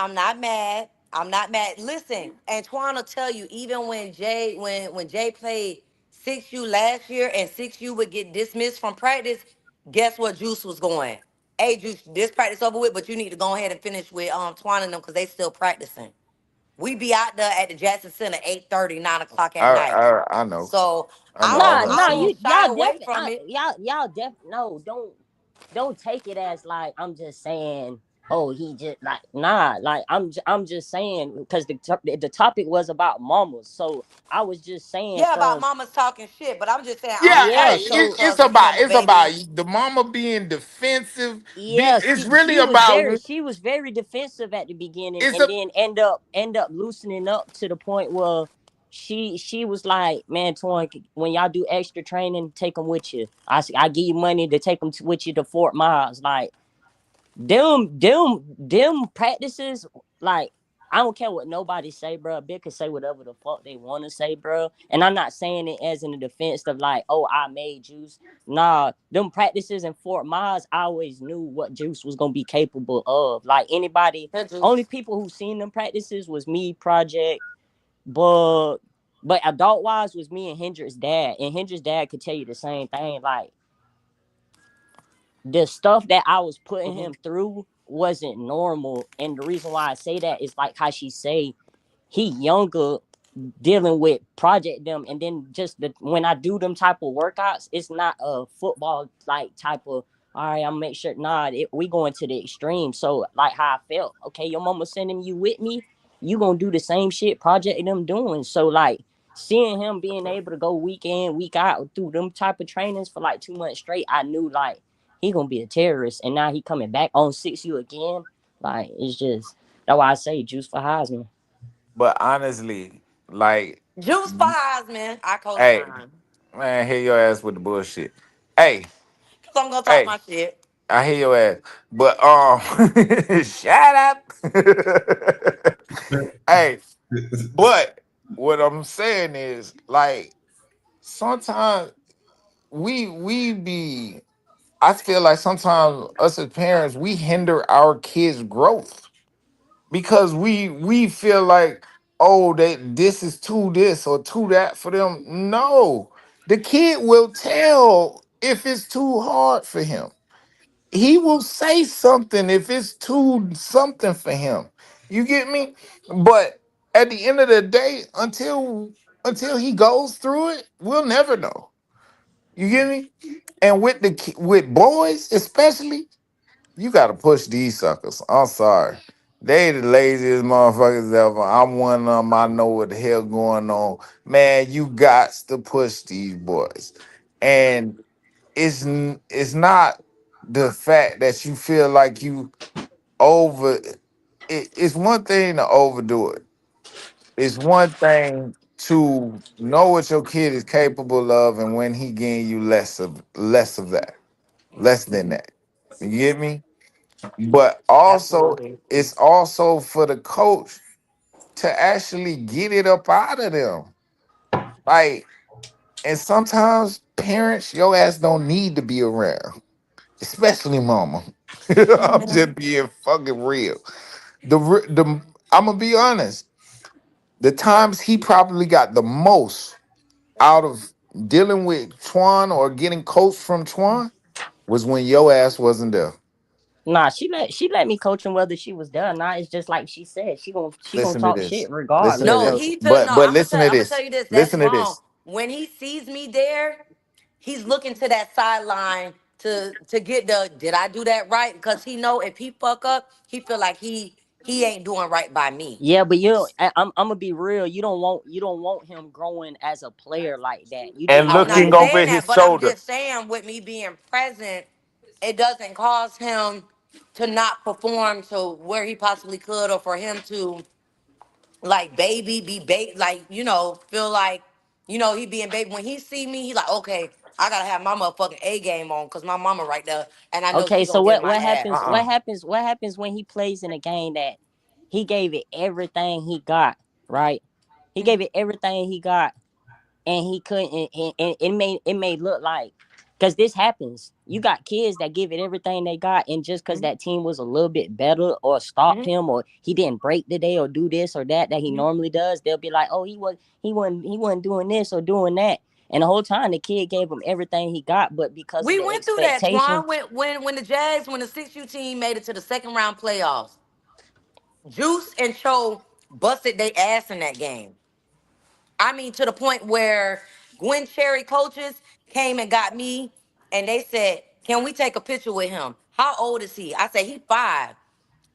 I'm not mad. I'm not mad. Listen, Antoine will tell you, even when Jay played 6U last year and 6U would get dismissed from practice, guess what Juice was going? Hey Juice, this practice over with, but you need to go ahead and finish with Twan and them because they still practicing. We be out there at the Jackson Center 8:30, 9 o'clock at night. I know, So I know. I went I Nah, to. won't you shy y'all away definitely, from it. no, don't take it as like I'm just saying. Oh, he just like nah, like I'm just saying because the topic was about mamas, so I was just saying Yeah, about from mamas talking shit, but I'm just saying I Yeah, don't yeah, hey, want just so because we know my it's about baby. the mama being defensive. yeah, It's really she about she was very defensive at the beginning, it's and a then end up loosening up to the point where she was like, man, Torn, when y'all do extra training, take them with you. I give you money to take them with you to Fort Miles, like them practices, like I don't care what nobody say, bro. Big can say whatever the fuck they want to say, bro. And I'm not saying it as in the defense of like, oh, I made Juice. Nah, them practices in Fort Myers, I always knew what Juice was gonna be capable of. Like anybody, That only juice. people who seen them practices was me, Project, but adult wise was me and Hendrix dad. And Hendrix dad could tell you the same thing. Like the stuff that I was putting Mhm. him through wasn't normal. And the reason why I say that is like how she say he younger dealing with project them, and then just when I do them type of workouts, it's not a football like type of all right, I'm make sure we going to the extreme. So like how I felt, okay, your mama sending you with me, you gonna do the same shit project them doing. So like seeing him being able to go week in, week out through them type of trainings for like 2 months straight, I knew like he gonna be a terrorist. And now he coming back on 6U again. Like it's just that's why I say juice for Heisman. but honestly, like, Juice for Heisman, I hey, co-sign. man, hear your ass with the bullshit. Hey, Cause I'm gonna talk hey, my shit. I hear your ass. But shut up. Hey, but what I'm saying is like sometimes we be I feel like sometimes us as parents we hinder our kids' growth because we feel like oh this is too this or too that for them. No, the kid will tell if it's too hard for him. He will say something if it's too something for him. You get me? But at the end of the day, until he goes through it, we'll never know. You get me? And with with boys especially, you gotta push these suckers. I'm sorry. They the laziest motherfuckers ever. I'm one of them. I know what the hell going on. Man, you got to push these boys. And it's not the fact that you feel like you over it's one thing to overdo it. It's one thing to know what your kid is capable of and when he getting you less of that. Less than that. You get me? But also, Absolutely. it's also for the coach to actually get it up out of them. Like, and sometimes parents, your ass don't need to be around, especially mama. I'm just being fucking real. I'm gonna be honest. The times he probably got the most out of dealing with Twan or getting coached from Twan was when your ass wasn't there. Nah, she let me coach him whether she was there or not. It's just like she said, she gonna Listen to talk this. shit Listen to regardless. No, So this. he took no. But listen to I'm gonna tell this. you this. That's Listen to wrong. this. When he sees me there, he's looking to that sideline to get the. Did I do that right? Because he know if he fuck up, he feel like he ain't doing right by me. yeah, but I'm gonna be real. You don't want him growing as a player like that. You just And I'm want not him to looking be. over saying that, his but I'm shoulder. just saying with me being present, it doesn't cause him to not perform to where he possibly could, or for him to like baby be like feel like He being baby. When he see me, he like, okay, I gotta have my motherfucking A game on because my mama right there, and I know Okay, she so gonna get what my what ass. happens? What happens when he plays in a game that he gave it everything he got? Right, he gave Mhm. it everything he got, and he couldn't. And it may look like, because this happens. You got kids that give it everything they got, and just because Mhm. that team was a little bit better or stopped Mhm. him or he didn't break the day or do this or that he Mhm. normally does, they'll be like, oh, he wasn't doing this or doing that. And the whole time the kid gave him everything he got, but because of We the went through that, expectation. Twan. When the 6U team made it to the second round playoffs, Juice and Cho busted their ass in that game. I mean, to the point where Gwen Cherry coaches came and got me, and they said, "Can we take a picture with him? How old is he?" I said, "He 5."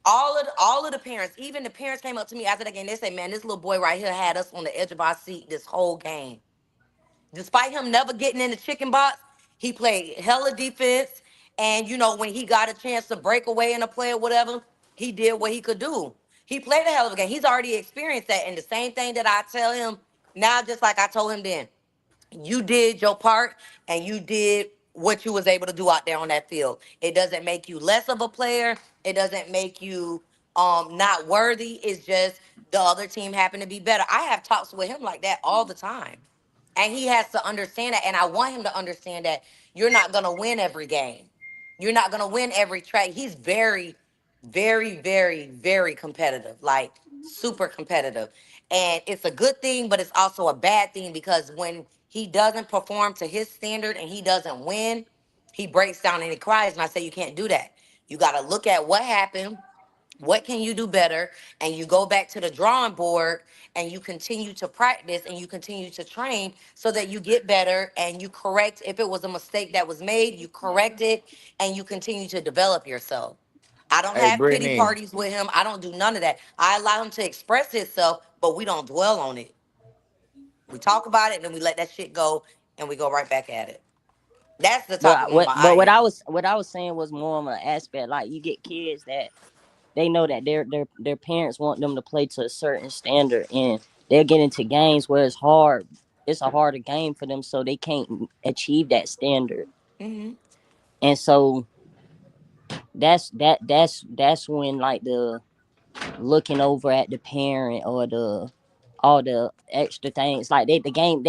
All of the parents, even the parents, came up to me after the game. They said, "Man, this little boy right here had us on the edge of our seat this whole game. Despite him never getting in the chicken box, he played hella defense. And when he got a chance to break away in a play or whatever, he did what he could do. He played a hell of a game. He's already experienced that. And the same thing that I tell him now, just like I told him then, you did your part and you did what you was able to do out there on that field. It doesn't make you less of a player. It doesn't make you not worthy. It's just the other team happened to be better. I have talks with him like that all the time. And he has to understand that. And I want him to understand that you're not gonna win every game. You're not gonna win every track. He's very, very, very, very competitive, like super competitive. And it's a good thing, but it's also a bad thing because when he doesn't perform to his standard and he doesn't win, he breaks down and he cries. And I say, you can't do that. You got to look at what happened, what can you do better, and you go back to the drawing board and you continue to practice and you continue to train so that you get better and you correct if it was a mistake that was made, you correct it, and you continue to develop yourself. I don't Hey, have pity Brittany. parties with him. I don't do none of that. I allow him to express himself, but we don't dwell on it. We talk about it and then we let that shit go and we go right back at it. That's the type of But mama what I but what I am. was what I was saying was more of an aspect, like you get kids that they know that their parents want them to play to a certain standard, and they'll get into games where it's a harder game for them, so they can't achieve that standard. Hmm. And so that's when, like, the looking over at the parent or the all the extra things, like they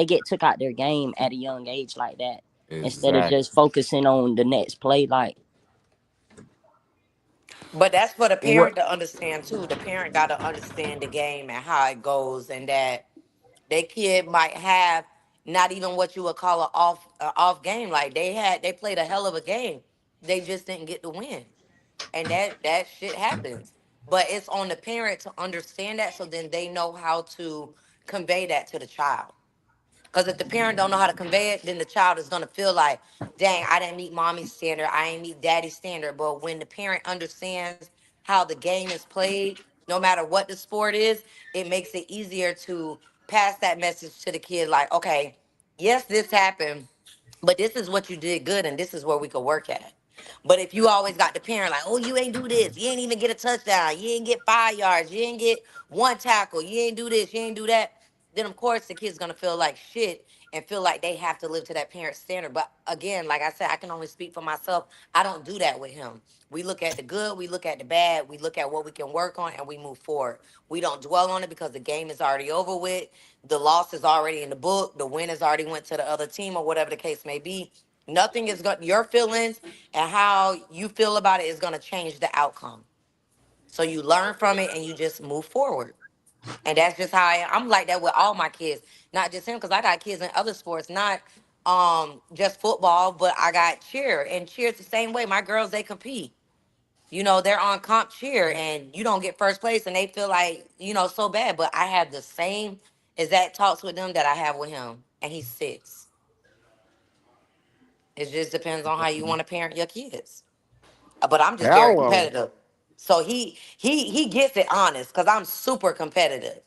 get took out their game at a young age like that, instead of just Exactly. focusing on the next play. Like, But that's for the What? parent to understand too. The parent got to understand the game and how it goes, and that their kid might have not even what you would call a off game. Like they played a hell of a game. They just didn't get the win, and that shit happens. But it's on the parent to understand that, so then they know how to convey that to the child. Because if the parent don't know how to convey it, then the child is gonna feel like, dang, I didn't meet mommy's standard, I ain't meet daddy's standard. But when the parent understands how the game is played, no matter what the sport is, it makes it easier to pass that message to the kid. Like, okay, yes, this happened, but this is what you did good, and this is where we could work at. But if you always got the parent like, oh, you ain't do this, you ain't even get a touchdown, you ain't get 5 yards, you ain't get one tackle, you ain't do this, you ain't do that, then of course the kid's gonna feel like shit and feel like they have to live to that parent's standard. But again, like I said, I can only speak for myself. I don't do that with him. We look at the good, we look at the bad, we look at what we can work on, and we move forward. We don't dwell on it because the game is already over with. The loss is already in the book. The win has already went to the other team or whatever the case may be. Nothing is going your feelings and how you feel about it is going to change the outcome. So you learn from it and you just move forward. And that's just how I'm like that with all my kids, not just him, because I got kids in other sports, not just football, but I got cheer, and cheer's the same way. My girls, they compete. They're on comp cheer and you don't get first place and they feel like, so bad. But I have the same exact talks with them that I have with him. And he's 6. It just depends on how you want to parent your kids. But I'm just very Hello. competitive. So he gets it honest because I'm super competitive.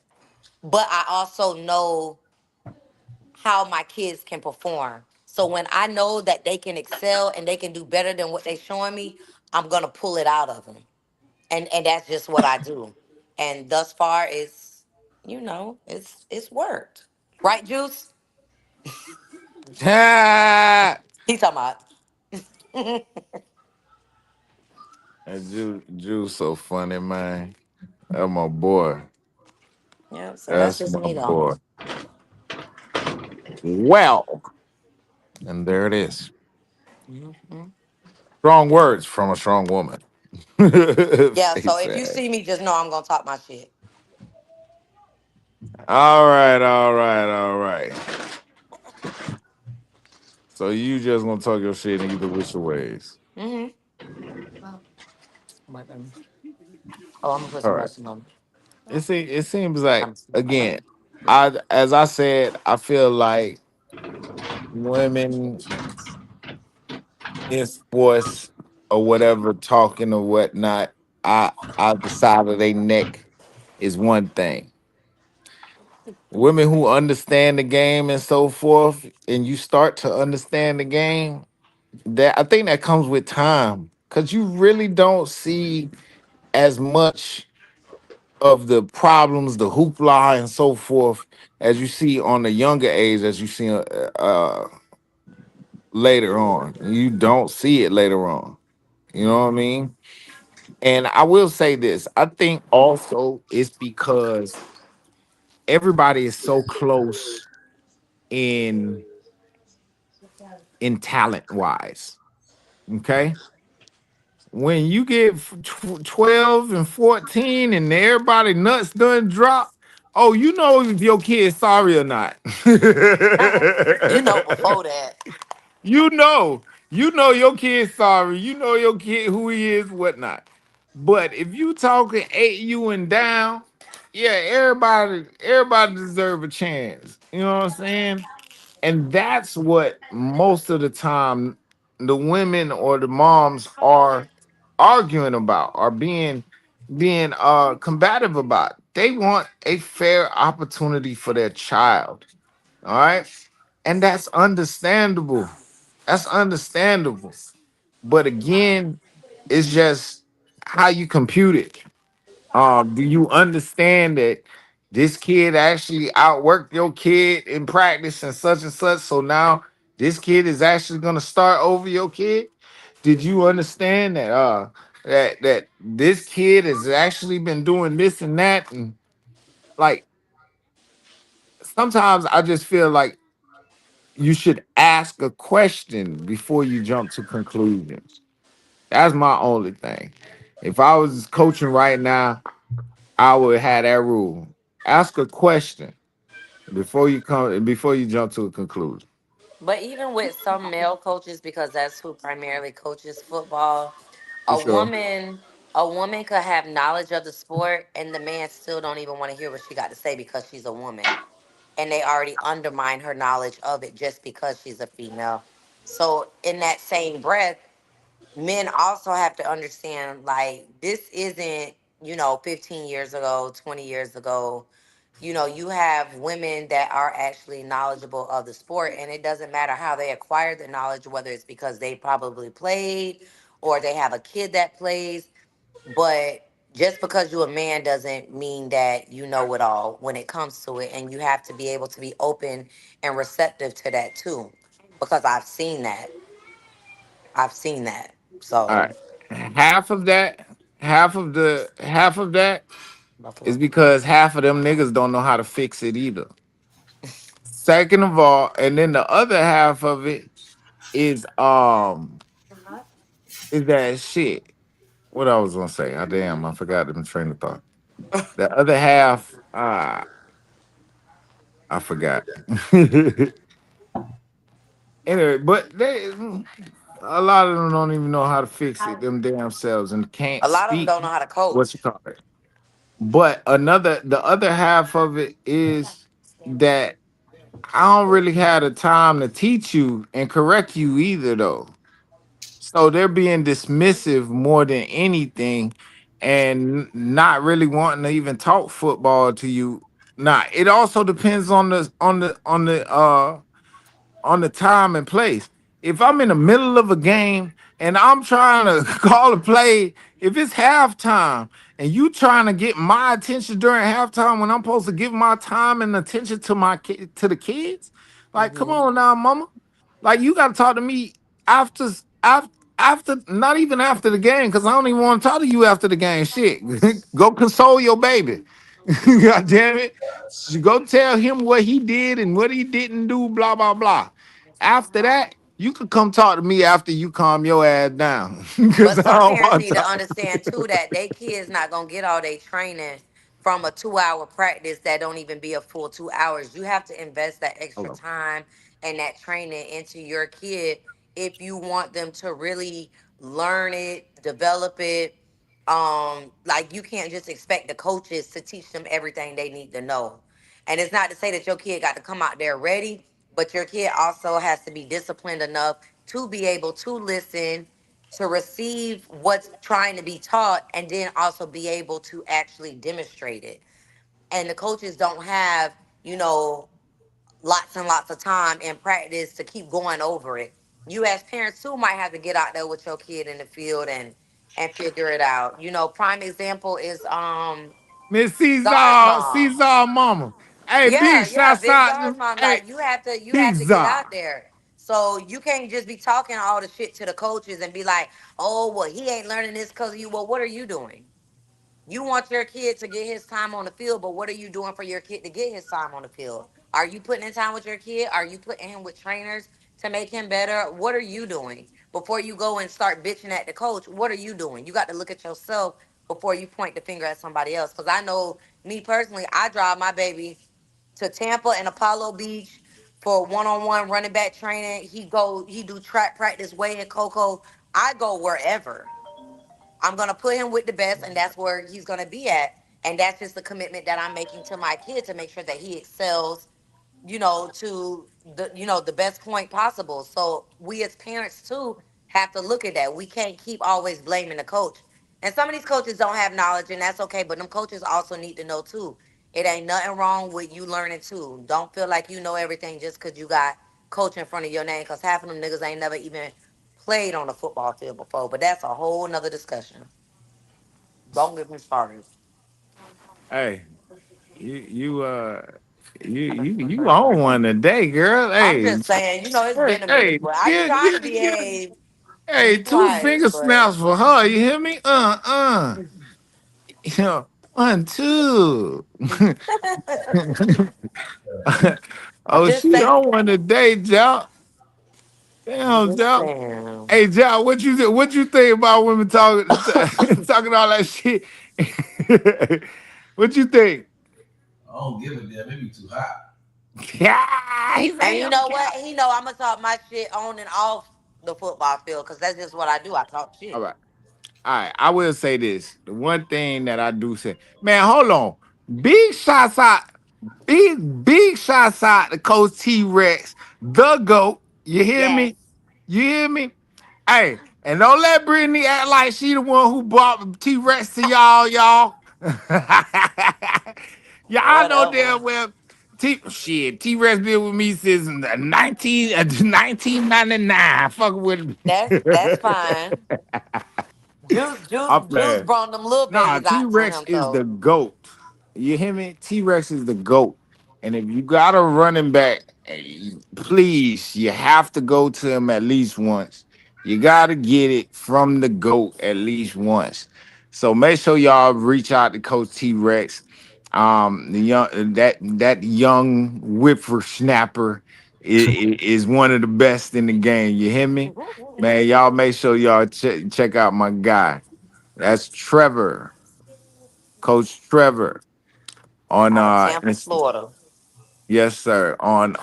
But I also know how my kids can perform. So when I know that they can excel and they can do better than what they're showing me, I'm gonna pull it out of them. And that's just what I do. And thus far, it's worked, right, Juice? Ah! He talking about. That Jew so funny, man. That's my boy. Yeah, so that's That's just my me though. boy. Well, and there it is. Hmm. Strong words from a strong woman. Yeah, Face so if you ass. see me, just know I'm gonna talk my shit. All right, all right, all right. So you just gonna talk your shit in either which ways. Hmm. But, oh, I'm gonna put All some right. lotion on. It seems like I'm again, I as I said, I feel like women in sports or whatever, talking or whatnot, out the side of their neck is one thing. Women who understand the game and so forth, and you start to understand the game, that I think that comes with time. Cause you really don't see as much of the problems, the hoopla and so forth, as you see on the younger age, as you see later on. You don't see it later on. You know what I mean? And I will say this: I think also it's because everybody is so close in talent wise. Okay, when you get 12 and 14 and everybody nuts done drop, oh, you know if your kid's sorry or not. you know, before that. You know, you know your kid's sorry. You know your kid who he is, whatnot. But if you talking 8U and down, yeah, everybody deserve a chance. You know what I'm saying? And that's what most of the time the women or the moms are arguing about, or being combative about. They want a fair opportunity for their child. All right. And that's understandable. That's understandable. But again, it's just how you compute it. Do you understand that this kid actually outworked your kid in practice and such and such? So now this kid is actually gonna start over your kid. Did you understand that that this kid has actually been doing this and that? And like sometimes I just feel like you should ask a question before you jump to conclusions. That's my only thing. If I was coaching right now, I would have that rule. Ask a question before you jump to a conclusion. But even with some male coaches, because that's who primarily coaches football, For a sure. woman a woman could have knowledge of the sport and the man still don't even want to hear what she got to say because she's a woman. And they already undermine her knowledge of it just because she's a female. So in that same breath, men also have to understand like this isn't 15 years ago, 20 years ago. You have women that are actually knowledgeable of the sport, and it doesn't matter how they acquired the knowledge, whether it's because they probably played or they have a kid that plays. But just because you're a man doesn't mean that you know it all when it comes to it, and you have to be able to be open and receptive to that too, because I've seen that. All So right. Half of that is Buffalo. because half of them niggas don't know how to fix it either. Second of all, and then the other half of it is is that shit. What I was gonna say. Oh, damn, I forgot the train of thought. The other half, I forgot. Anyway, but a lot of them don't even know how to fix it them damn selves and can't A lot of them speak don't know how to what coach. you call it. But the other half of it is that I don't really have the time to teach you and correct you either, though. So they're being dismissive more than anything, and not really wanting to even talk football to you. Now, it also depends on the time and place. If I'm in the middle of a game and I'm trying to call a play, if it's halftime and you trying to get my attention during halftime when I'm supposed to give my time and attention to to the kids, Like, come Hmm. on now, mama. Like, you got to talk to me after, after, not even after the game, because I don't even want to talk to you after the game. Shit, go console your baby. God damn it. Go tell him what he did and what he didn't do, blah, blah, blah. After that, you could come talk to me after you calm your ass down. Because But I some don't parents want to need to talk. understand too that they kids not gonna get all their training from a 2 hour practice that don't even be a full 2 hours. You have to invest that extra Hello. time and that training into your kid if you want them to really learn it, develop it. Like you can't just expect the coaches to teach them everything they need to know. And it's not to say that your kid got to come out there ready, but your kid also has to be disciplined enough to be able to listen, to receive what's trying to be taught, and then also be able to actually demonstrate it. And the coaches don't have, you know, lots and lots of time and practice to keep going over it. You as parents too might have to get out there with your kid in the field and figure it out. You know, prime example is Miss Czar's Caesar, mom. Caesar mama. Hey, Yeah, big yeah, shots Big out. Czar's mom. Hey, Like you have to get Caesar. out there. So you can't just be talking all the shit to the coaches and be like, oh well, he ain't learning this because of you. Well, what are you doing? You want your kid to get his time on the field, but what are you doing for your kid to get his time on the field? Are you putting in time with your kid? Are you putting him with trainers to make him better? What are you doing before you go and start bitching at the coach? What are you doing? You got to look at yourself before you point the finger at somebody else. Because I know me personally, I drive my baby to Tampa and Apollo Beach for one-on-one running back training. He do track practice way in Coco. I go wherever. I'm gonna put him with the best, and that's where he's gonna be at. And that's just the commitment that I'm making to my kid to make sure that he excels, to the best point possible. So we as parents too have to look at that. We can't keep always blaming the coach. And some of these coaches don't have knowledge, and that's okay. But them coaches also need to know too. It ain't nothing wrong with you learning too. Don't feel like you know everything just because you got coach in front of your name. Because half of them niggas ain't never even played on a football field before. But that's a whole nother discussion. Don't get me started. Hey, you you on one today, girl. I'm Hey, just saying, it's hey, been a minute, hey, but I be get trying to get get. behave and Hey, be two quiet, finger but snaps for her. You hear me? You know, 1, 2. I'm Oh, just she saying. on one today, Joe. I'm Damn, just Joe. saying. Hey, Joe, what you think about women talking talking all that shit? What you think? I don't give a damn. It be too hot. Yeah, he And say you I'm know what? cap. He know I'm gonna talk my shit on and off the football field because that's just what I do. I talk All shit. right. All right, I will say this. The one thing that I do say, man, hold on. Big shots out, big shots out to Coach T Rex, the GOAT. You hear Yes. me? You hear me? Hey, and don't let Brittany act like she the one who brought T Rex to y'all. Y'all know Whatever. damn well. T Rex been with me since 1999. Fuck with That's fine. me. Juice I'm Juice playing. brought them little Nah, babies T out to Rex him, is the so GOAT. You hear me? T Rex is the GOAT. And if you got a running back, please, you have to go to him at least once. You got to get it from the GOAT at least once. So make sure y'all reach out to Coach T Rex. The young that young whippersnapper is one of the best in the game. You hear me? Man, y'all make sure y'all check out my guy. That's Trevor, Coach Trevor on out of Tampa, Florida. yes sir on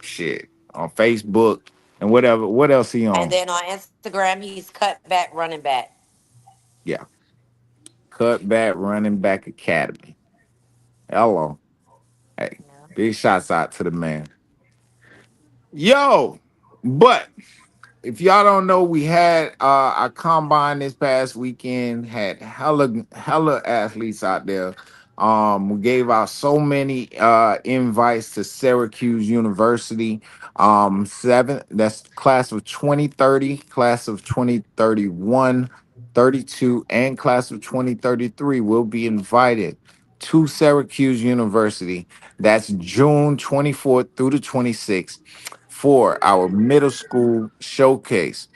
shit on Facebook and whatever. What else he And on? then on Instagram, he's cutback running back. Yeah, Cutback Running Back Academy. Hello, hey, Yeah. big shots out to the man. Yo, but if y'all don't know, we had our combine this past weekend, had hella athletes out there. We gave out so many invites to Syracuse University. That's class of 2030, class of 2031, 32, and class of 2033 will be invited to Syracuse University. That's June 24th through the 26th for our middle school showcase.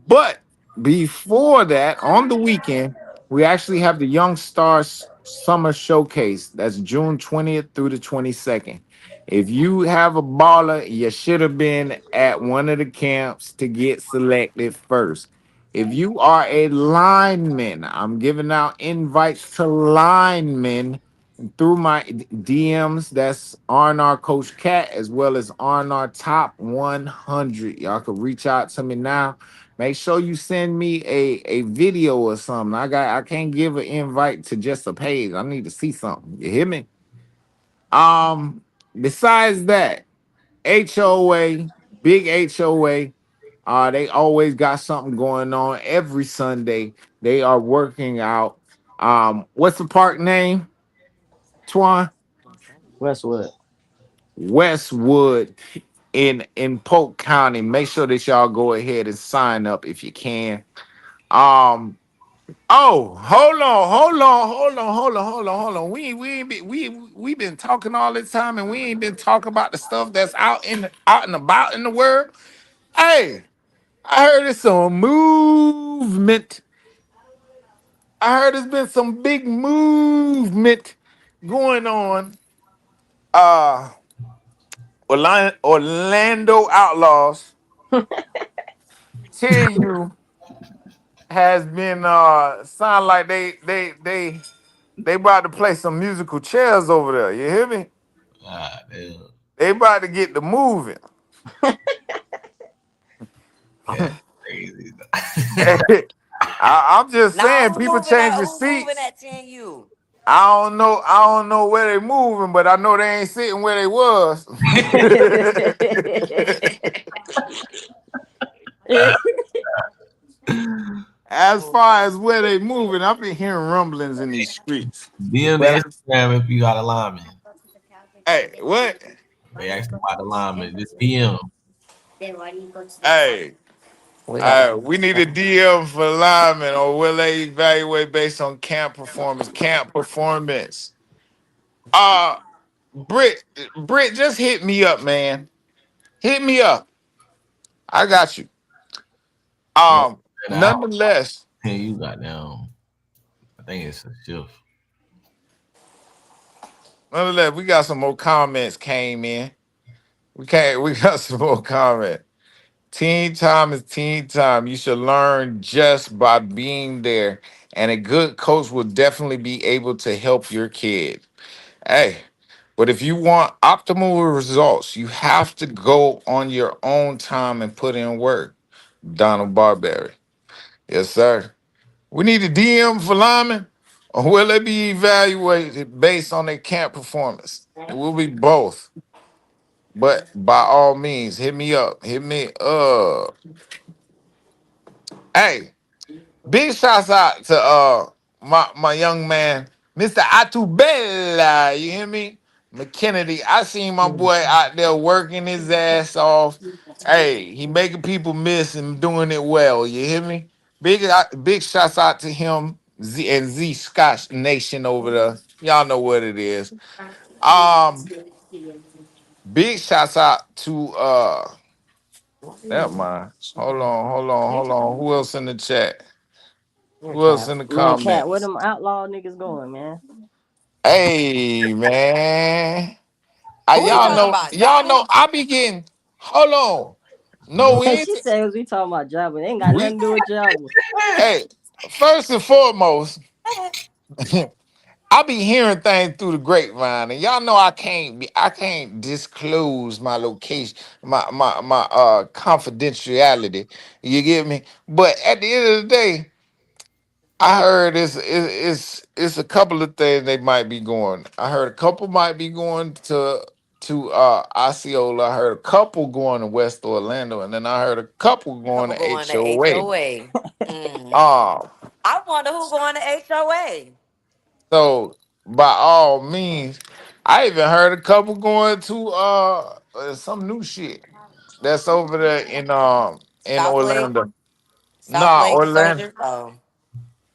But before that, on the weekend, we actually have the Young Stars Summer Showcase. That's June 20th through the 22nd. If you have a baller, you should have been at one of the camps to get selected first. If you are a lineman, I'm giving out invites to linemen through my DMs. That's R&R Coach Cat as well as R&R Top 100. Y'all can reach out to me now. Make sure you send me a video or something. I can't give an invite to just a page. I need to see something. You hear me? Besides that, HOA, big HOA. They always got something going on every Sunday. They are working out. What's the park name? Twan? Westwood. Westwood in Polk County. Make sure that y'all go ahead and sign up if you can. Um, oh, hold on. We ain't been, we been talking all this time and we ain't been talking about the stuff that's out and about in the world. Hey, I heard it's some movement. I heard there's been some big movement going on. Uh Orlando Outlaws tell you has been sound like they about to play some musical chairs over there. You hear me? Ah, damn. They about to get the moving. Yeah, crazy. I'm just Now saying, who people moving at changing who moving seats. at 10U? I don't know where they moving, but I know they ain't sitting where they was. As far as where they moving, I've been hearing rumblings in these streets. DM the But Instagram if you got a lineman. hey, what? They asked about the lineman. Just DM. Hey, We got to we need a DM for linemen, or will they evaluate based on camp performance? Camp performance. Uh, Britt, just hit me up, man. Hit me up. I got you. Yeah, the house. Nonetheless, Hey, you got down. I think it's a shift. we got some more comments came in. We got some more comments. Teen time is teen time. You should learn just by being there. And a good coach will definitely be able to help your kid. Hey, but if you want optimal results, you have to go on your own time and put in work. Donald Barberry. Yes, sir. We need a DM for linemen, or will they be evaluated based on their camp performance? It will be both. But by all means, hit me up. Hit me up. Hey, big shouts out to my young man, Mr. Atubella. You hear me? McKennedy. I seen my boy out there working his ass off. Hey, he making people miss and doing it well. You hear me? Big shouts out to him Z and Z Scotch Nation over there. Y'all know what it is. Um, big shouts out to never mind. Hold on. Who else in the chat? Who else in the Cat, where comments? them outlaw niggas going, man? Hey man, Who he talking about? y'all Johnny? know I be getting. Hold on, no, we ain't. She said we talking about Jabba. They ain't got We nothing to do with Jabba. hey, first and foremost, I be hearing things through the grapevine, and y'all know I can't disclose my location, my confidentiality. You get me? But at the end of the day, I heard it's a couple of things they might be going. I heard a couple might be going to Osceola. I heard a couple going to West Orlando, and then I heard a couple going Couple to going to HOA. HOA. Mm. Um, I wonder who going to HOA. so by all means, I even heard a couple going to some new shit that's over there in South Lake, Orlando. South Nah, Lake Soldier. Oh,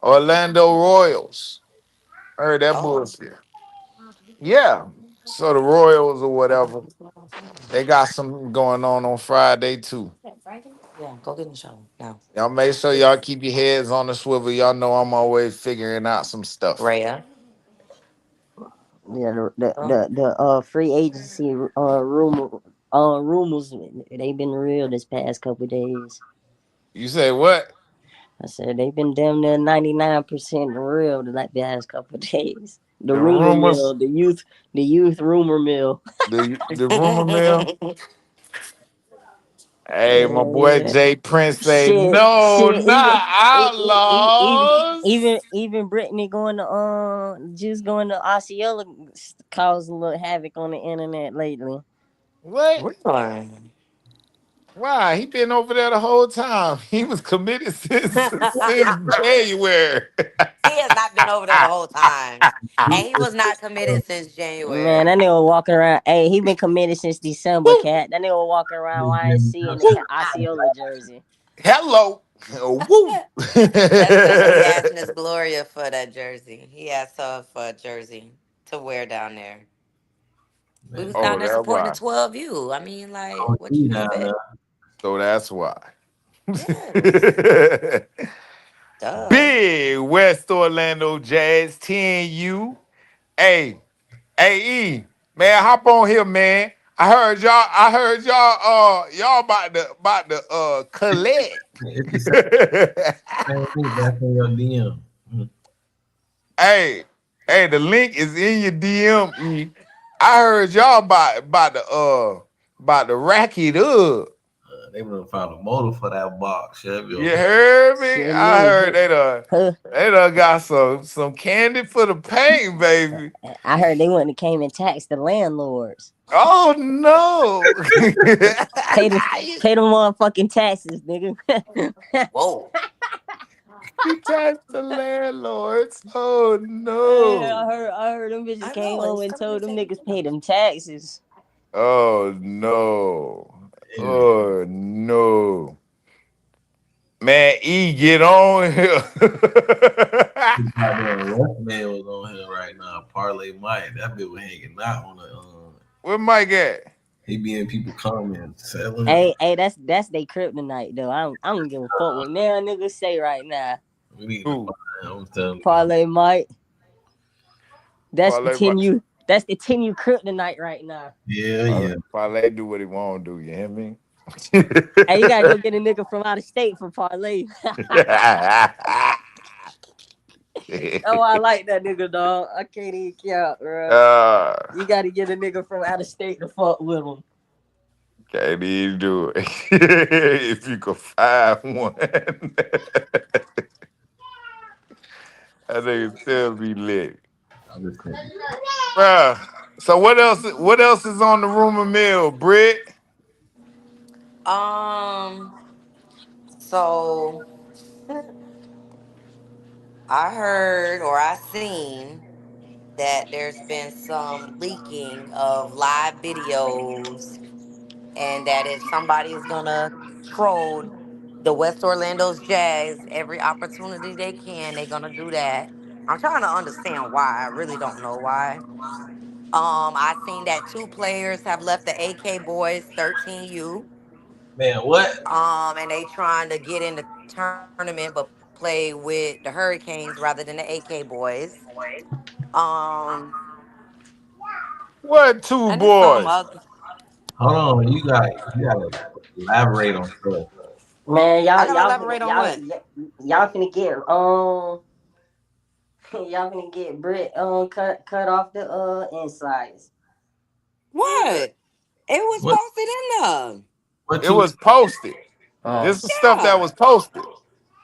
Orlando Royals. Heard that oh, bullshit. Yeah. So the Royals or whatever, they got something going on Friday too. Yeah, go get in the shower now. Y'all make sure y'all keep your heads on the swivel. Y'all know I'm always figuring out some stuff. Rhea. Yeah, the Huh? the the free agency rumors they've been real this past couple days. You say what? I said they've been damn near 99% real the like past couple days. The The rumor rumors, mill, the youth rumor mill. the rumor mill. Hey, my boy Yeah. Jay Prince say Shit, no, shit. not Even outlaws. even Brittany going to just going to Osceola caused a little havoc on the internet lately. What? Really? Why? He been over there the whole time. He was committed since January. He has not been over there the whole time. And he was not committed since Man, that January. nigga walking around. Hey, he been committed since December, Woo, cat. That nigga walking around YNC in the woo. Osceola jersey. Hello. Woo. That's because he asked Miss Gloria for that jersey. He asked her for a jersey to wear down there. We was Man, down Oh, there that's supporting the why. 12U. I mean, like, oh, what he you down there. expect? So that's why. Yes. Duh. Big West Orlando Jazz 10U. Hey, hey E, man, hop on here, man. I heard y'all about the collect. It's the same thing back in your DM. Hey, hey, the link is in your DM. E. I heard y'all about the rack it up. They would have found a motive for that box. Yeah, You heard me? Shit, I look, heard they done got some candy for the pain, baby. I heard they wouldn't have came and taxed the landlords. Oh no. Pay the pay the motherfucking taxes, nigga. Whoa. You taxed the landlords. Oh Man, no. I heard them bitches I came know. home It's and coming to told them take niggas me pay out. them taxes. Oh no. yeah. Oh no. Man, E, get on here. Goddamn Westman was on here right now. Parlay Mike. That bitch was hanging out on the. Where Mike at? He be in people comments selling. Hey, that's they kryptonite though. I don't give a fuck what now niggas say right now. We need to Who? find him. I'm telling you. Parlay Mike. That's the Parlay, ten you. That's the 10 kryptonite right now. Yeah, Parlay, yeah. Parlay do what he want to do. You hear me? Hey, you gotta go get a nigga from out of state for parlay. Oh, I like that nigga, dog. I can't even count, bro. uh, You gotta get a nigga from out of state to fuck with him. can't even do it. If you could find one, I think it still be lit. I'm just saying. Bruh. So what else? What else is on the rumor mill, Britt? Um, so I heard or I seen that there's been some leaking of live videos and that if somebody is gonna troll the West Orlando's Jazz every opportunity they can, they're gonna do that. I'm trying to understand why. I really don't know why. I seen that two players have left the AK Boys 13U. Man, what? And they trying to get in the tournament but play with the Hurricanes rather than the AK Boys. Um, What two and it's some boys? other. Hold on. You gotta elaborate on stuff. Man, I y'all gotta y'all finna elaborate on y'all what? y'all finna get y'all finna get Brit cut off the insides. What? It was What? posted in there. What It two? was posted. Oh. This is stuff that Yeah. was posted.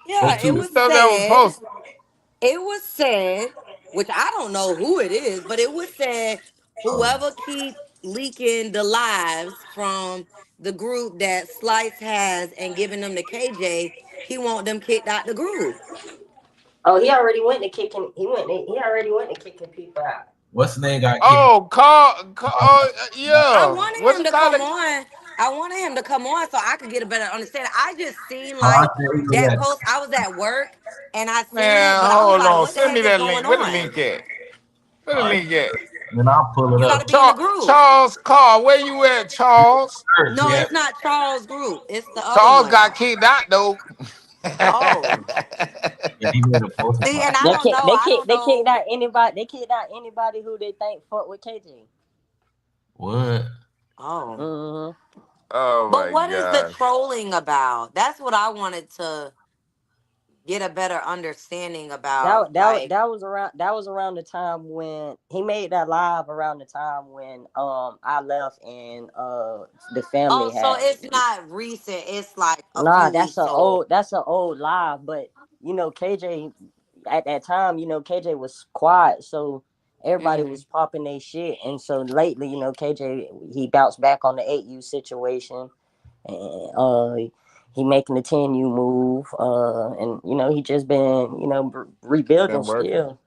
Yeah, What it two? This was stuff that was said, posted. it was said, which I don't know who it is, but it was said whoever keep leaking the lives from the group that Slice has and giving them to KJ, he want them kicked out the group. Oh, he already went to kicking. He already went to kicking people out. What's the name got kicked? Oh, I yeah. wanted What him you to call come it? on. I wanted him to come on so I could get a better understanding. I just seen Oh, I like said he that got. post. I was at work and I seen it, Man, but I was hold like, on. what the Send me heck is that going link. Where the on? link at? Where the All right, link at? Then I'll pull it You got up. to be in the group. Charles Carr, where you at, Charles? First, No, yeah, it's not Charles Group. It's the other Charles got one. kicked out though. Oh, yeah, he made a post see, about and it. I don't know. I don't They kicked know. out anybody. They kicked out anybody who they think fuck with KJ. What? Oh, Mm-hmm. Oh but my what is the gosh. trolling about? That's what I wanted to get a better understanding about. Like, That was around the time when he made that live around the time when I left and the family oh, so had. it's not recent. It's like a Nah, few weeks old. that's a old live, but KJ at that time, KJ was quiet, so everybody Hmm. was popping their shit, and so lately, KJ he bounced back on the 8U situation, and he making the 10U move, and he just been rebuilding Been working. still.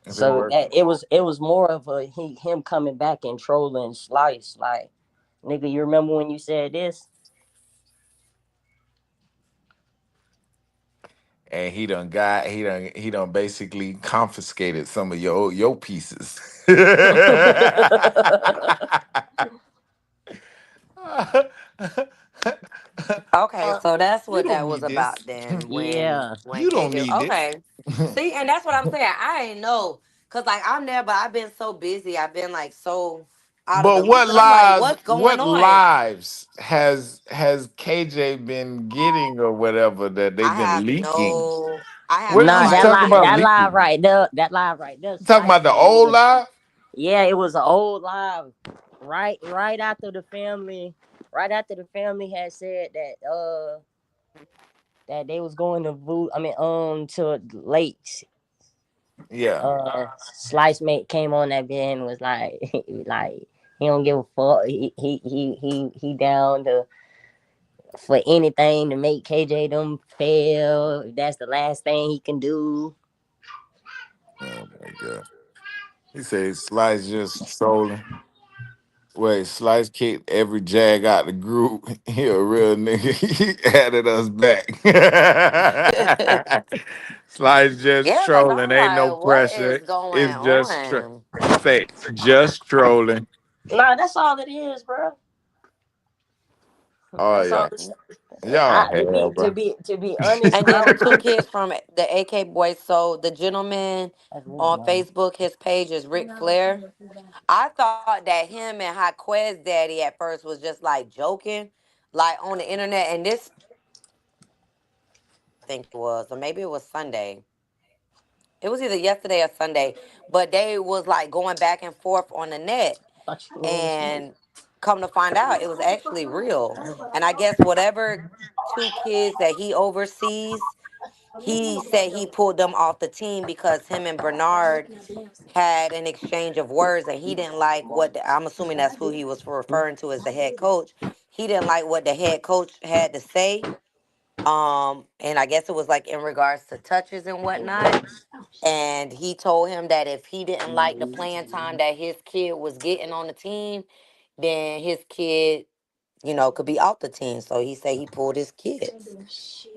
It's been So that working. it was more of a him coming back and trolling Slice like, nigga, you remember when you said this? And he done basically confiscated some of your pieces. Okay, so that's You what don't that was need this. about then. When Yeah. when You don't KJ, need this. okay, see, and that's what I'm saying. I ain't know, cause like I'm there, but I've been so busy. I've been like so out of the But loop, and I'm like, what's going what on? lives has KJ been getting or whatever that they've been leaking? I have What is no Nah, he that talking live about idea. that live leaking? right there, You talking Slice about the said it old was. live? Yeah, it was an old live. Right after the family, had said that they was going to to lakes. Yeah. Slice mate came on that bed and was like, like he don't give a fuck. He down to for anything to make KJ them fail. If that's the last thing he can do. Oh my god. He says Slice just trolling. Wait, Slice kicked every jag out the group. He a real nigga. He added us back. Slice just Yeah, cause trolling. I'm Ain't no like, what is pressure. going It's just on? say just trolling. Nah, that's all it is, bro. Oh That's all. yeah. Y'all hell, bro. To be honest, And then the bro. two kids from the AK boys. So the gentleman That's weird, on man. Facebook, his page is Ric Flair. I thought that him and Haquez daddy at first was just like joking, like on the internet. And this, I think it was, or maybe it was Sunday. It was either yesterday or Sunday, but they was like going back and forth on the net. I thought you were asleep. And come to find out, it was actually real. And I guess whatever two kids that he oversees, he said he pulled them off the team because him and Bernard had an exchange of words, and he didn't like what I'm assuming that's who he was referring to as the head coach. He didn't like what the head coach had to say. And I guess it was like in regards to touches and whatnot. And he told him that if he didn't like the playing time that his kid was getting on the team, then his kid, could be off the team. So he said he pulled his kids.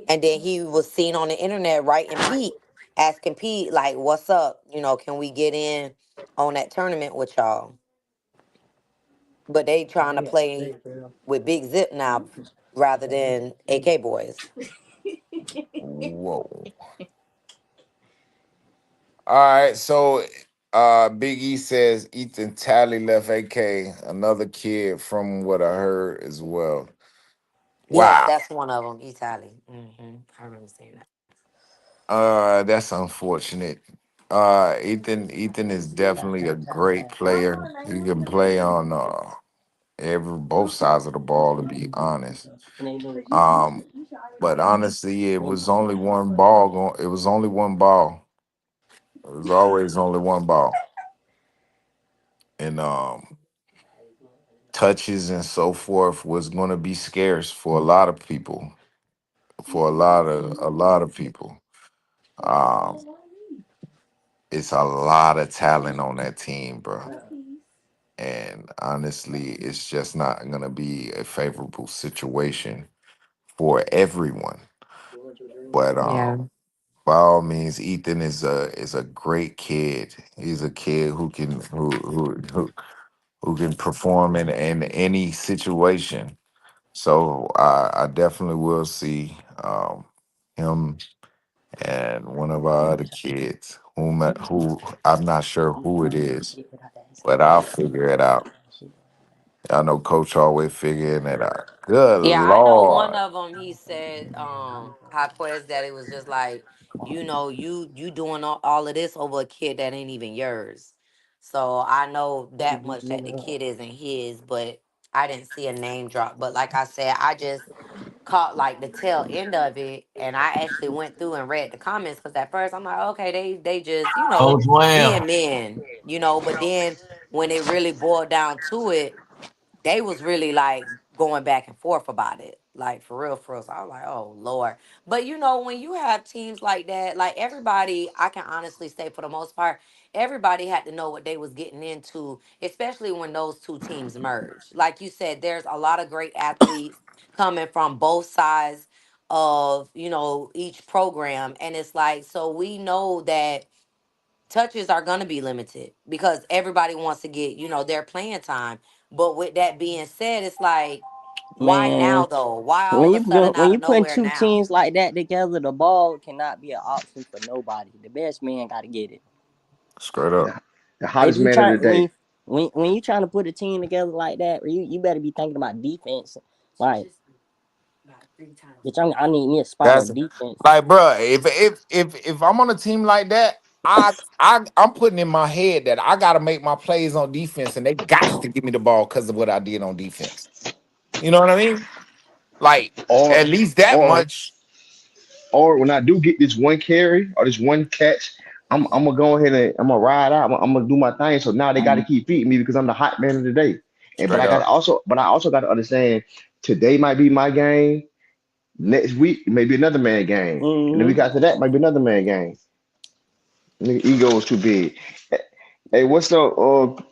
And then he was seen on the internet writing Pete, asking Pete, like, what's up? Can we get in on that tournament with y'all? But they trying to play with Big Zip now rather than AK Boys. Whoa. All right, so Big E says Ethan Talley left AK, another kid from what I heard as well. Yes, Wow. that's one of them, Italy. I remember seeing that. That's unfortunate. Ethan is definitely a great player. He can play on every both sides of the ball to be honest. Um, but honestly, it was only one ball going. It was only one ball. It was always only one ball, and touches and so forth was going to be scarce for a lot of people. For a lot of people, um, it's a lot of talent on that team, bro. And honestly, it's just not going to be a favorable situation for everyone. But Yeah. by all means, Ethan is a great kid. He's a kid who can perform in any situation. So I definitely will see him and one of our other kids, who I'm not sure who it is, but I'll figure it out. I know Coach always figuring it out. Good Yeah, I know one Lord. of them. He said, Hot Quest, that it was just like, you doing all of this over a kid that ain't even yours. So I know that much that the kid isn't his, but I didn't see a name drop. But like I said, I just caught like the tail end of it, and I actually went through and read the comments because at first I'm like, okay, they just Coach being Wham. men, but then when it really boiled down to it, they was really like going back and forth about it, like for real, for real. So I was like, oh Lord. But when you have teams like that, like everybody, I can honestly say for the most part, everybody had to know what they was getting into, especially when those two teams merged. Like you said, there's a lot of great athletes coming from both sides of each program, and it's like, so we know that touches are going to be limited because everybody wants to get their playing time. But with that being said, it's like, why now Man, though? Why all when of a sudden when out you of putting nowhere two now? teams like that together, the ball cannot be an option for nobody. The best man got to get it. Straight up. The If hottest you man of try the day. when you trying to put a team together like that, you better be thinking about defense. Like, bitch, I need me a spot That's on defense. like, bro. If I'm on a team like that, I'm putting in my head that I got to make my plays on defense, and they got to give me the ball because of what I did on defense. You know what I mean? Like Or at least that or much. or when I do get this one carry or this one catch, I'm gonna go ahead and I'm gonna ride out. I'm gonna do my thing. So now they got to Mhm. keep feeding me because I'm the hot man of the day. And Straight up. but I also got to understand today might be my game. Next week maybe another man game, and the Mm-hmm. week after that might be another man game. Nigga, ego is too big. Hey, what's up,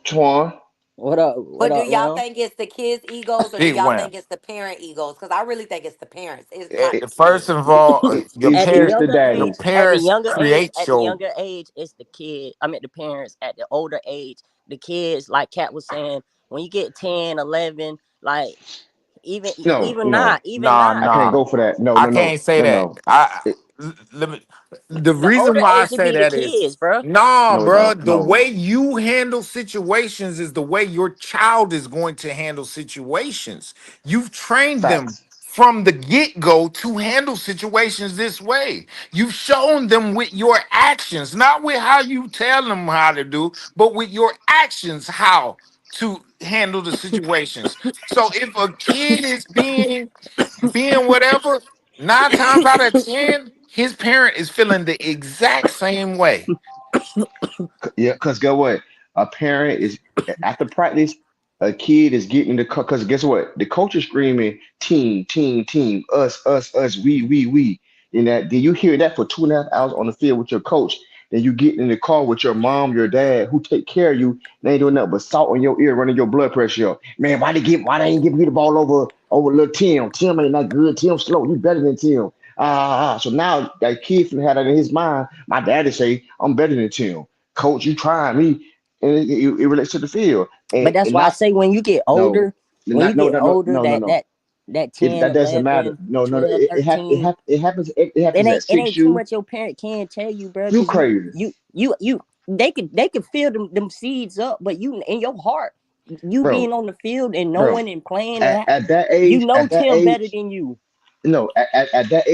Twan? What up? What But do up, y'all Will? think it's the kids' egos or do Big y'all wham. think it's the parent egos? Because I really think it's the parents. It's Eh, not the First kids. of all, At the It's the younger your age, daddies. parents create at the your. younger age, it's the kid. I mean, the parents. At the older age, the kids. Like Kat was saying, when you get 10, 11, like No, no, even Nah, I not. can't nah. go for that. No, I no, no, can't say no, that. no. It, Let me, the The reason older why I age should say be the that is kids, bro. nah, no, bro. no, The no. way you handle situations is the way your child is going to handle situations. You've trained them Facts. from the get-go to handle situations this way. You've shown them with your actions, not with how you tell them how to do, but with your actions how to handle the situations. So if a kid is being whatever, 9 times out of 10, his parent is feeling the exact same way. Yeah, because guess what? A parent is after practice, a kid is getting the because guess what? The coach is screaming, team, team, team, us, we. And then you hear that for 2.5 hours on the field with your coach. Then you get in the car with your mom, your dad, who take care of you. They ain't doing nothing but salt in your ear, running your blood pressure up. Man, why they ain't giving you the ball over little Tim? Tim ain't that good. Tim slow. You better than Tim. So now that kid from had that in his mind. My daddy say, I'm better than Tim. Coach, you trying me, and it relates to the field, But that's and why I not say no, when you no, get no, no, older, no, no, no. that That 10, doesn't matter. 11, No, no, no. 12, 13, It happens. It happens at it 6 ain't too U. much your parent can tell you, bro. You Because crazy, they could feel them seeds up, but you in your heart, you bro, being on the field and bro. knowing and playing and At that you age, know Tim better than you. no, at that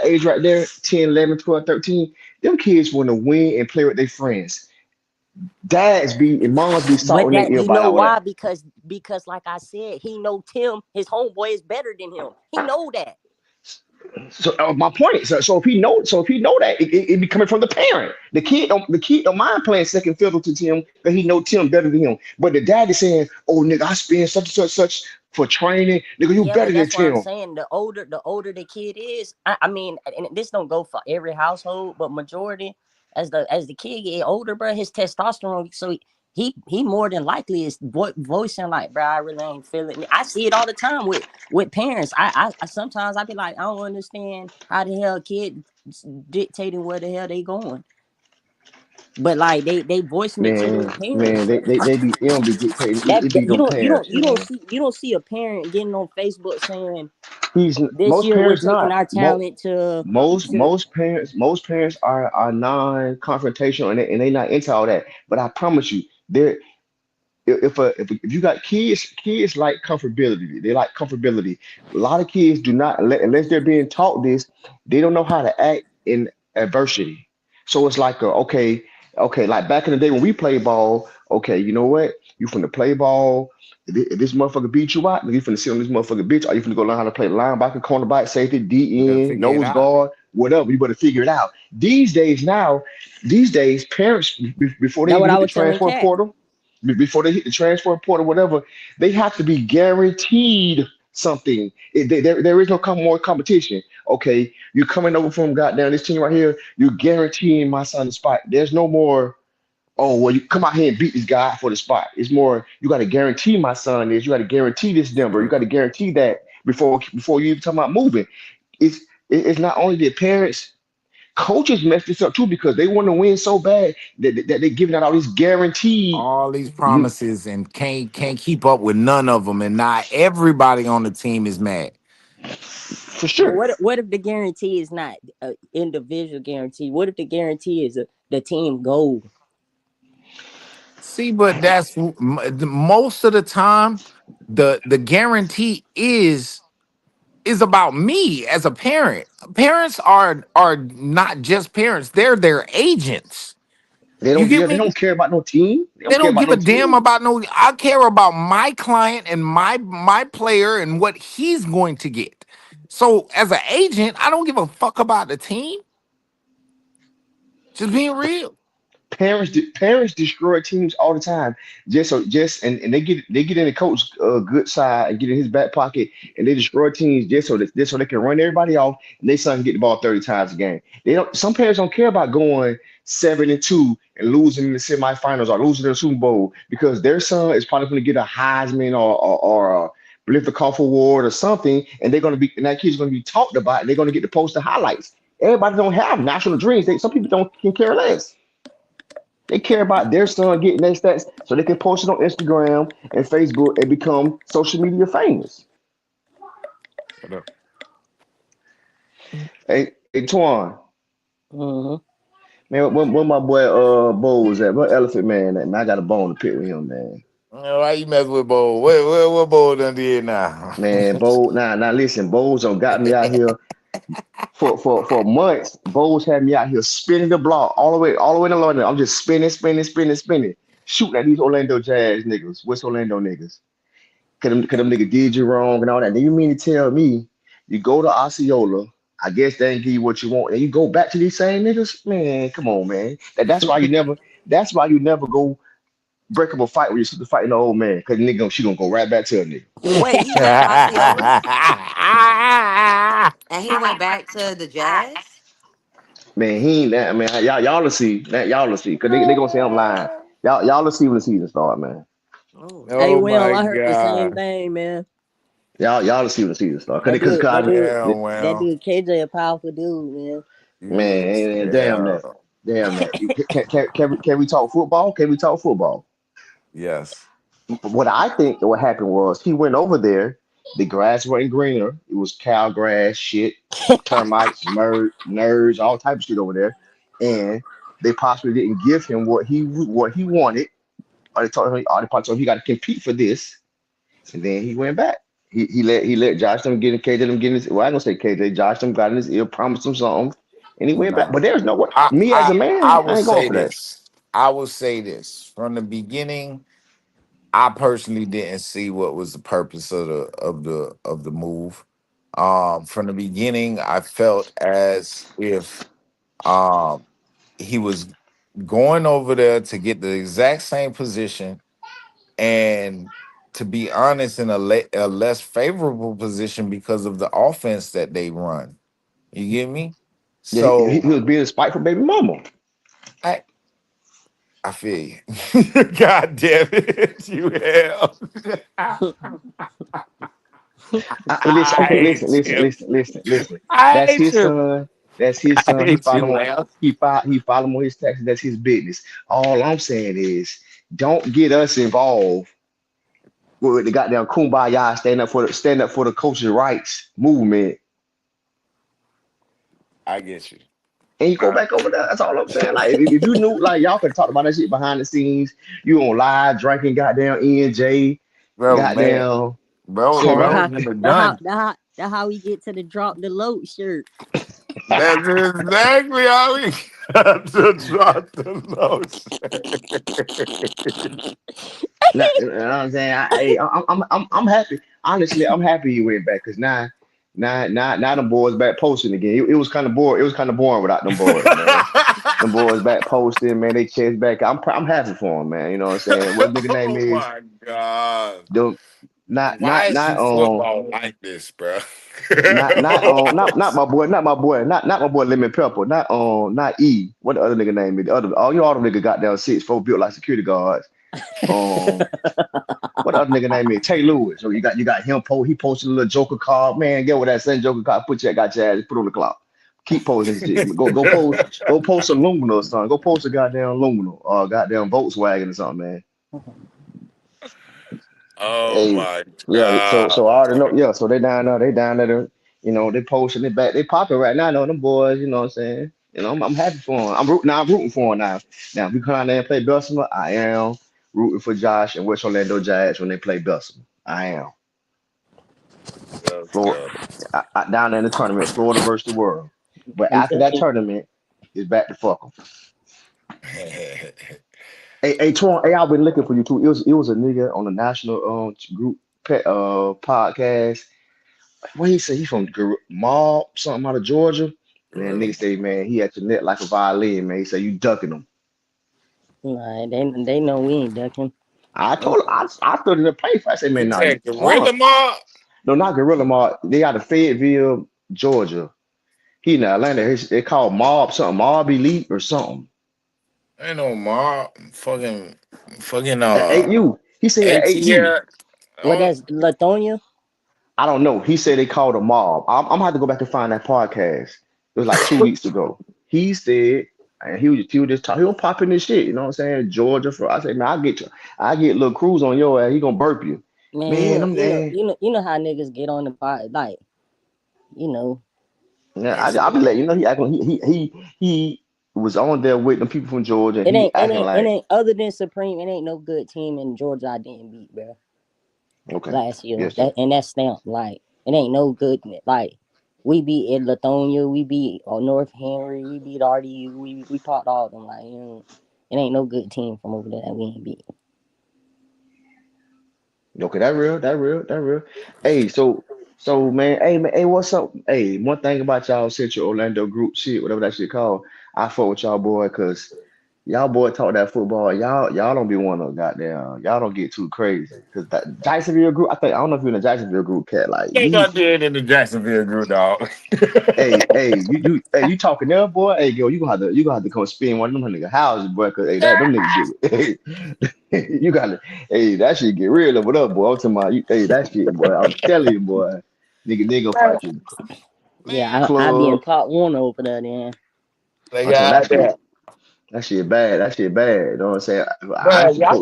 age right there, 10, 11, 12, 13, them kids want to win and play with their friends. Dads be and moms be But salting their that ear you about know all that. why? Because like I said, he know Tim, his homeboy is better than him. He know that. So my point is, so if he know that, it be coming from the parent. The kid don't mind playing second fiddle to Tim because he know Tim better than him. But the dad is saying, "Oh, nigga, I spend such and such for training. Nigga, you Yeah, better but than that's why I'm Tim." saying the older the kid is. I mean, and this don't go for every household, but majority as the kid get older, bro, his testosterone. So he more than likely is voicing like, bro, I really ain't feeling it. I see it all the time with parents. I sometimes I be like, I don't understand how the hell a kid dictating where the hell they going. But like they voicing it to their Man, parents. they don't be dictating. It That be them parents, man. you don't see a parent getting on Facebook saying He's this most year we're parents taking not. our talent to to Most parents are non-confrontational and they not into all that. But I promise you, there if you got kids like comfortability. They like comfortability. A lot of kids do not unless they're being taught this, they don't know how to act in adversity. So it's like okay, like back in the day when we played ball, okay, you know what? You finna play ball. If this motherfucker beat you out, you finna sit on this motherfucker bitch, or you finna go learn how to play linebacker, cornerback, safety, Gotta DN, figure it nose out. guard, whatever. You better figure it out. These days, parents before they That's what even I hit the was telling transfer Cat. portal, before they hit the transfer portal, whatever, they have to be guaranteed something. There is no more competition. Okay, you coming over from goddamn this team right here, you're guaranteeing my son the spot. There's no more, oh, well, you come out here and beat this guy for the spot. It's more, you got to guarantee my son this. You got to guarantee this number. You got to guarantee that before you even talk about moving. It's it's not only the parents, coaches mess this up too because they want to win so bad that they're giving out all these guaranteed. All these promises and can't keep up with none of them, and not everybody on the team is mad. For But sure. what if the guarantee is not a individual guarantee? What if the guarantee is the team goal? See, but that's most of the time the guarantee is about me as a parent. Parents are not just parents; they're their agents. They You don't. get Yeah, they me? don't care about no team. They They don't care don't about give a no damn team. about no. I care about my client and my player and what he's going to get. So as an agent, I don't give a fuck about the team. Just being real. Parents destroy teams all the time. And they get in the coach good side and get in his back pocket and they destroy teams just so they can run everybody off and they son can get the ball 30 times a game. They don't some parents don't care about going 7-2 and losing in the semifinals or losing in the Super Bowl because their son is probably going to get a Heisman or a Blitzer Award or something, and they're going to be and that kid's going to be talked about and they're going to get to post the highlights. Everybody don't have national dreams. Some people don't can care less. They care about their son getting their stats so they can post it on Instagram and Facebook and become social media famous. Hey, Twan, Hmm. man, where my boy Bo was at? What Elephant Man at? Man, I got a bone to pick with him, man. Why you mess with Bo? What Bo done did now? Man, Bo, now listen, Bo's on got me out here for months. Bo's had me out here spinning the block all the way to London. I'm just spinning, shooting at these Orlando Jazz niggas, West Orlando niggas. Cause them niggas did you wrong and all that. Then you mean to tell me you go to Osceola, I guess they ain't give you what you want, and you go back to these same niggas? Man, come on, man. That's why you never go break up a fight when you're supposed to fight an old man. Cause nigga she gonna go right back to a nigga. Wait, he went to Osceola and he went back to the Jazz? Man, he ain't that man. Y'all will see. Y'all will see. Cause they gonna say I'm lying. Y'all will see when the season start, man. Oh. Hey, Oh Will, my I heard the same god. thing, man. Y'all will see when the season start. That dude, that dude, Yeah, that well. dude, KJ, a powerful dude, man. Yes, Man, damn yeah. that. Damn that. Can we talk football? Can we talk football? Yes. What I think what happened was he went over there. The grass wasn't greener. It was cow grass, shit, termites, nerds, all type of shit over there. And they possibly didn't give him what he wanted. Or they probably told him he got to compete for this. And then he went back. He let Josh them get in KJ them get in his well, I ain't gonna say KJ, Josh them got in his ear, promised him something, and he went back. Nah. But there's no way. I Me as I a I man, will I ain't going say for that. this. I will say this. From the beginning, I personally didn't see what was the purpose of the move. From the beginning, I felt as if um he was going over there to get the exact same position, and to be honest, in a less favorable position because of the offense that they run. You get me? Yeah, he So was being spiteful baby mama. I I feel you. God damn it, you have. Listen, okay, I listen, hate listen, you. listen, listen, listen. I That's hate his you. son. That's his I son. hate you, man. He follow him on his taxes. That's his business. All I'm saying is, don't get us involved with the goddamn kumbaya stand up for the coaches' rights movement. I get you. And you go back over there. That's all I'm saying. Like if you knew, like y'all could talk about that shit behind the scenes. You on live drinking goddamn ENJ, Bro, man. goddamn Bro, Yeah, bro, Corona. never done. that how we get to the drop the load shirt. That's exactly how we got to drop the lotion. You know what I'm saying? I'm happy. Honestly, I'm happy he went back because now them boys back posting again. It was kind of boring. It was kind of boring without them boys, man. Them boys back posting, man. They chest back. I'm happy for him, man. You know what I'm saying? What nigga name Oh is? my god. Them Why is not you football like this, bro? not my boy, not my boy Lemon Pepper, not E. What the other nigga name is? The other all you all them nigga got down 6'4" built like security guards. Um, what the other nigga name is? Tay Lewis. So you got him he posted a little Joker card. Man, get what that same Joker card, got your ass, put on the clock. Keep posting shit. Go post a Lumina or something. Go post a goddamn Lumina or goddamn Volkswagen or something, man. Oh Hey, my yeah, so I god. already know, yeah, so they down there, they posting it back. They popping right now, though, them boys, you know what I'm saying? I'm happy for them. I'm rooting for them now. Now, if we come out there and play Bessemer, I am rooting for Josh and West Orlando Giants when they play Bessemer. I am. Let's Florida, go. down there in the tournament, Florida versus the world. But And after that then, tournament, it's back to fuck 'em. Hey, Twan, hey, I've been looking for you too. It was a nigga on the national group podcast. What he say? He from Mob, something out of Georgia. Man, Gorilla. nigga say, man, he at your net like a violin, man. He say you ducking him. nah, they know we ain't ducking. I told him, I stood in the play for. I said, man, You nah, said Twan. Gorilla Mob? No, not Gorilla Mob. They out of Fayetteville, Georgia. He in Atlanta. They call Mob something, Mob Elite or something. Ain't no mob. Fucking Ain't you? He said that ain't you. ATL. What Oh, that's Latonia? I don't know. He said they called a mob. I'm gonna have to go back and find that podcast. It was like 2 weeks ago. He said, and he was just talking. He was popping this shit. You know what I'm saying? Georgia for. I said, man, I get little cruise on your ass. He gonna burp you, Man, man. I'm there. you know how niggas get on the pot, like, you know. Yeah, that's I be it. letting you know he acting. He was on there with them people from Georgia. And he acting It like ain't other than Supreme. It ain't no good team in Georgia I didn't beat, bro. okay, Last year, yes sir. and that's stamped. Like it ain't no good. Like we beat Ed Lithonia, we beat North Henry, we beat RDU, we popped all of them. Like it ain't no good team from over there that we ain't beat. Okay, that real. Hey, so man, hey, what's up? Hey, one thing about y'all Central Orlando group shit, whatever that shit called, I fuck with y'all boy, cause y'all boy talk that football. Y'all don't be one of goddamn. Y'all don't get too crazy, cause that Jacksonville group. I don't know if you're in the Jacksonville group, cat. Like Think I did in the Jacksonville group, dog. hey, you talking there, boy? Hey, girl, you gonna have to come spin one of them nigga houses, boy, cause hey, them niggas get. You gotta, hey, that shit get real over there, boy. I'm talking about you, hey, that shit, boy. I'm telling you, boy, nigga fight you in the Yeah, Man, I be in club. pot one over there. Then they I'm talking got that shit. that. That shit bad. That shit bad. You know what I'm saying? I Bro, used to coach.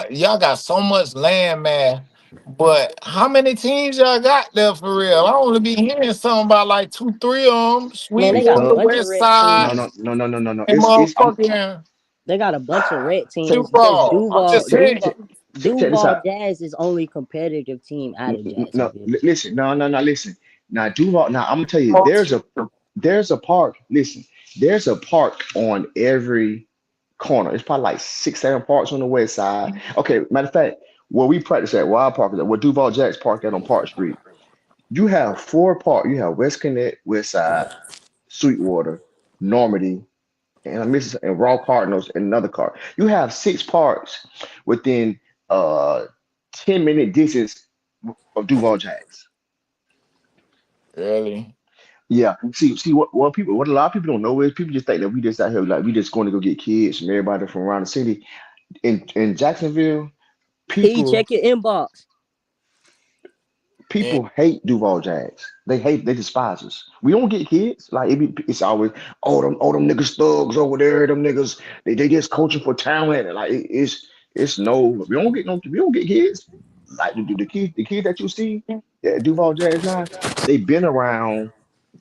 y'all got so much land, man. But how many teams y'all got there for real? I only be hearing something about like two, three of them. man, they It's got a Sweetwater, some. bunch of West red Side, No, teams. no, no, no, no, no, no. and It's. I'm. motherfucking They got a bunch of red teams. Just Duval. I'm just saying. Check this Duval out. Jazz is only competitive team out of No, Jacksonville. listen. No. Listen. Now, Duval. Now, I'm gonna tell you. Coach. There's a park. Listen. There's a park on every corner. It's probably like 6, 7 parks on the west side. Okay. Matter of fact, where we practice at Wild Park is at where Duval Jacks Park at on Park Street. You have 4 parks. You have West Connect, West Side, Sweetwater, Normandy, and I'm missing and Raw Cardinals and another card. You have 6 parks within 10-minute distance of Duval Jacks. Really? Yeah. See what a lot of people don't know is people just think that we just out here like we just going to go get kids from everybody from around the city. In Jacksonville, P, people check your inbox. And People hate Duval Jazz. They despise us. We don't get kids. Like it's always, oh them niggas thugs over there. Them niggas, they just coaching for talent. And like it's no, we don't get kids. Like the kids that you see at Duval Jazz now, they've been around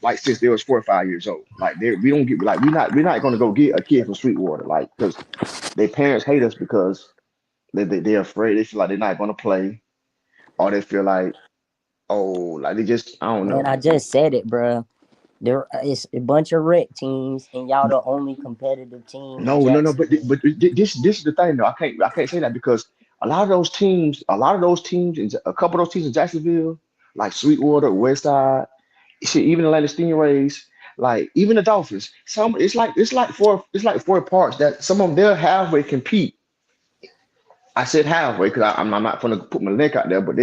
like since they was 4 or 5 years old. Like we don't get like we're not gonna go get a kid from Sweetwater, like because their parents hate us because they're afraid. They feel like they're not gonna play, or they feel like, oh, like they just, I don't Man, know. I just said it, bro. There is a bunch of rec teams, and y'all the only competitive team in No, Jacksonville. but this is the thing though. I can't say that because a lot of those teams, and a couple of those teams in Jacksonville, like Sweetwater, Westside, shit, even Atlanta Stingrays, like even the Dolphins. Some it's like four parts that some of them they'll halfway compete. I said halfway because I'm not gonna put my neck out there, but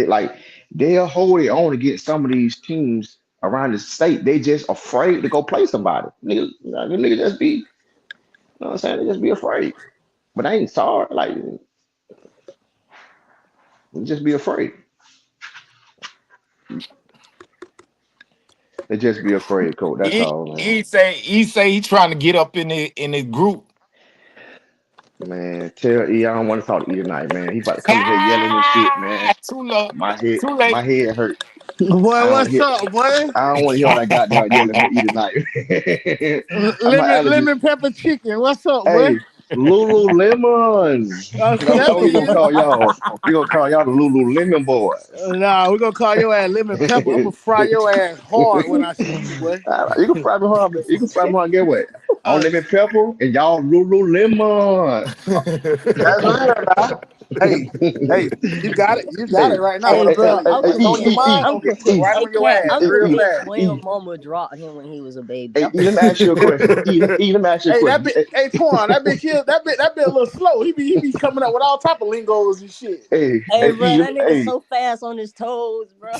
they'll hold their own against some of these teams around the state. They just afraid to go play somebody. Niggas just be, know what I'm saying? They just be afraid. But I ain't sorry. Like, they just be afraid. They just be afraid, coach. That's he all, man. he say he trying to get up in the group. Man, tell E I don't want to talk to E tonight, man. He about to come in here yelling and shit, man. Ah, too low, My head, too my late. head hurt. Boy, I don't what's hear. up, boy? I don't want to hear all that goddamn yelling from E tonight. I'm my allergy. Lemon pepper chicken. What's up, boy? Hey, Lululemons. Oh, Cause see, I'm that's sure what we gonna you. call y'all. We gonna call y'all the Lululemon boys. Nah, we gonna call your ass lemon pepper. I'm gonna fry your ass hard when I see you, boy. You can fry me hard. You can fry me hard. Get what? On Uh, lemon pepper and y'all Lululemon. that's real, now. Hey, hey, you got it. You got it Hey, right now. Hey, Whatever bro, what's E, on your E, mind, E, gonna get put E, right Hey, on your Cat, ass Uncle real E, Cat fast. swear E. mama dropped him when he was a baby. Hey, E, let me ask you a question. Let me ask you a Hey, that question. bit, hey, Twan, that bitch here, that bit a little slow. He be coming up with all type of lingos and shit. Hey, bro, E, that nigga so fast on his toes, bro.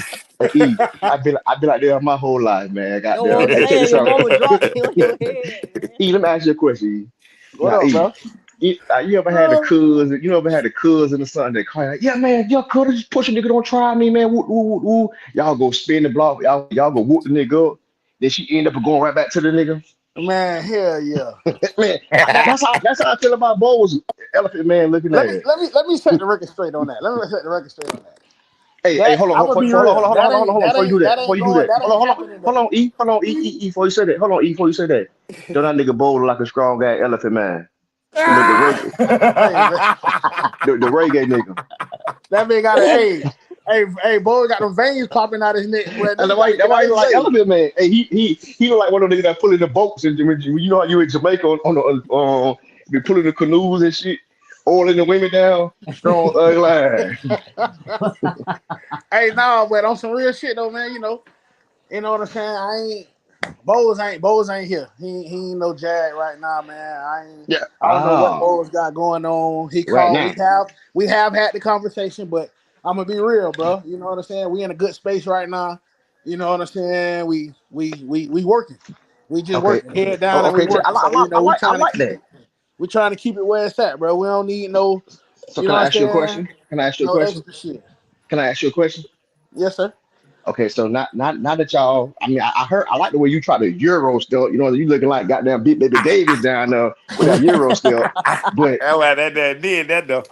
E. I've been like that my whole life, man. That's what Goddamn. I'm Hey, check saying. this Your out. mama dropped you on your head, man. E, let me ask you a question. E. What Now, up, E. bro? You ever had a cousin? You ever had a cousin or something that call you like, yeah, man, your cousin just push a nigga, don't try me, man. Woo, woo, woo, woo. Y'all go spin the block. Y'all go whoop the nigga up. Then she end up going right back to the nigga. Man, hell yeah. Man, that's how I feel about Bo's elephant man looking Let at me it. let me let me set the record straight on that. Let me set the record straight on that. Hey, That hold on, I'm gonna be real. That ain't before you do that, that ain't going. That ain't happening hold though. on, before you say that, hold on, E, before you say that, don't that nigga Bo look like a strong guy elephant man, the reggae, Hey, man, the reggae nigga. that man got a hey, boy got them veins popping out his neck. Boy, And nigga got to that's get why out he look his like way. elephant man. Hey, he look like one of the niggas that pull in the boats and you know how you in Jamaica on the be pulling the canoes and shit, oiling the women down, strong line. Hey, nah, but on some real shit though, man. You know what I'm saying. Bose ain't here. He ain't no Jag right now, man. Yeah. I don't know what Ah, Bose got going on. He right called. now. We have had the conversation, but I'm gonna be real, bro. You know what I'm saying. We in a good space right now. You know what I'm saying. We working. We just Okay. working head down Oh, and we okay. I, working. I, So I, I we like I trying to like keep that. it. We trying to keep it where it's at, bro. We don't need no. So You know can what I I'm ask you a saying. question? Can I ask you a No question? extra shit. Can I ask you a question? Yes, sir. Okay, so not that y'all. I mean, I heard. I like the way you try to Euro still. You know, you looking like goddamn Big Baby Davis down there with that Euro still. But That's why that did that though.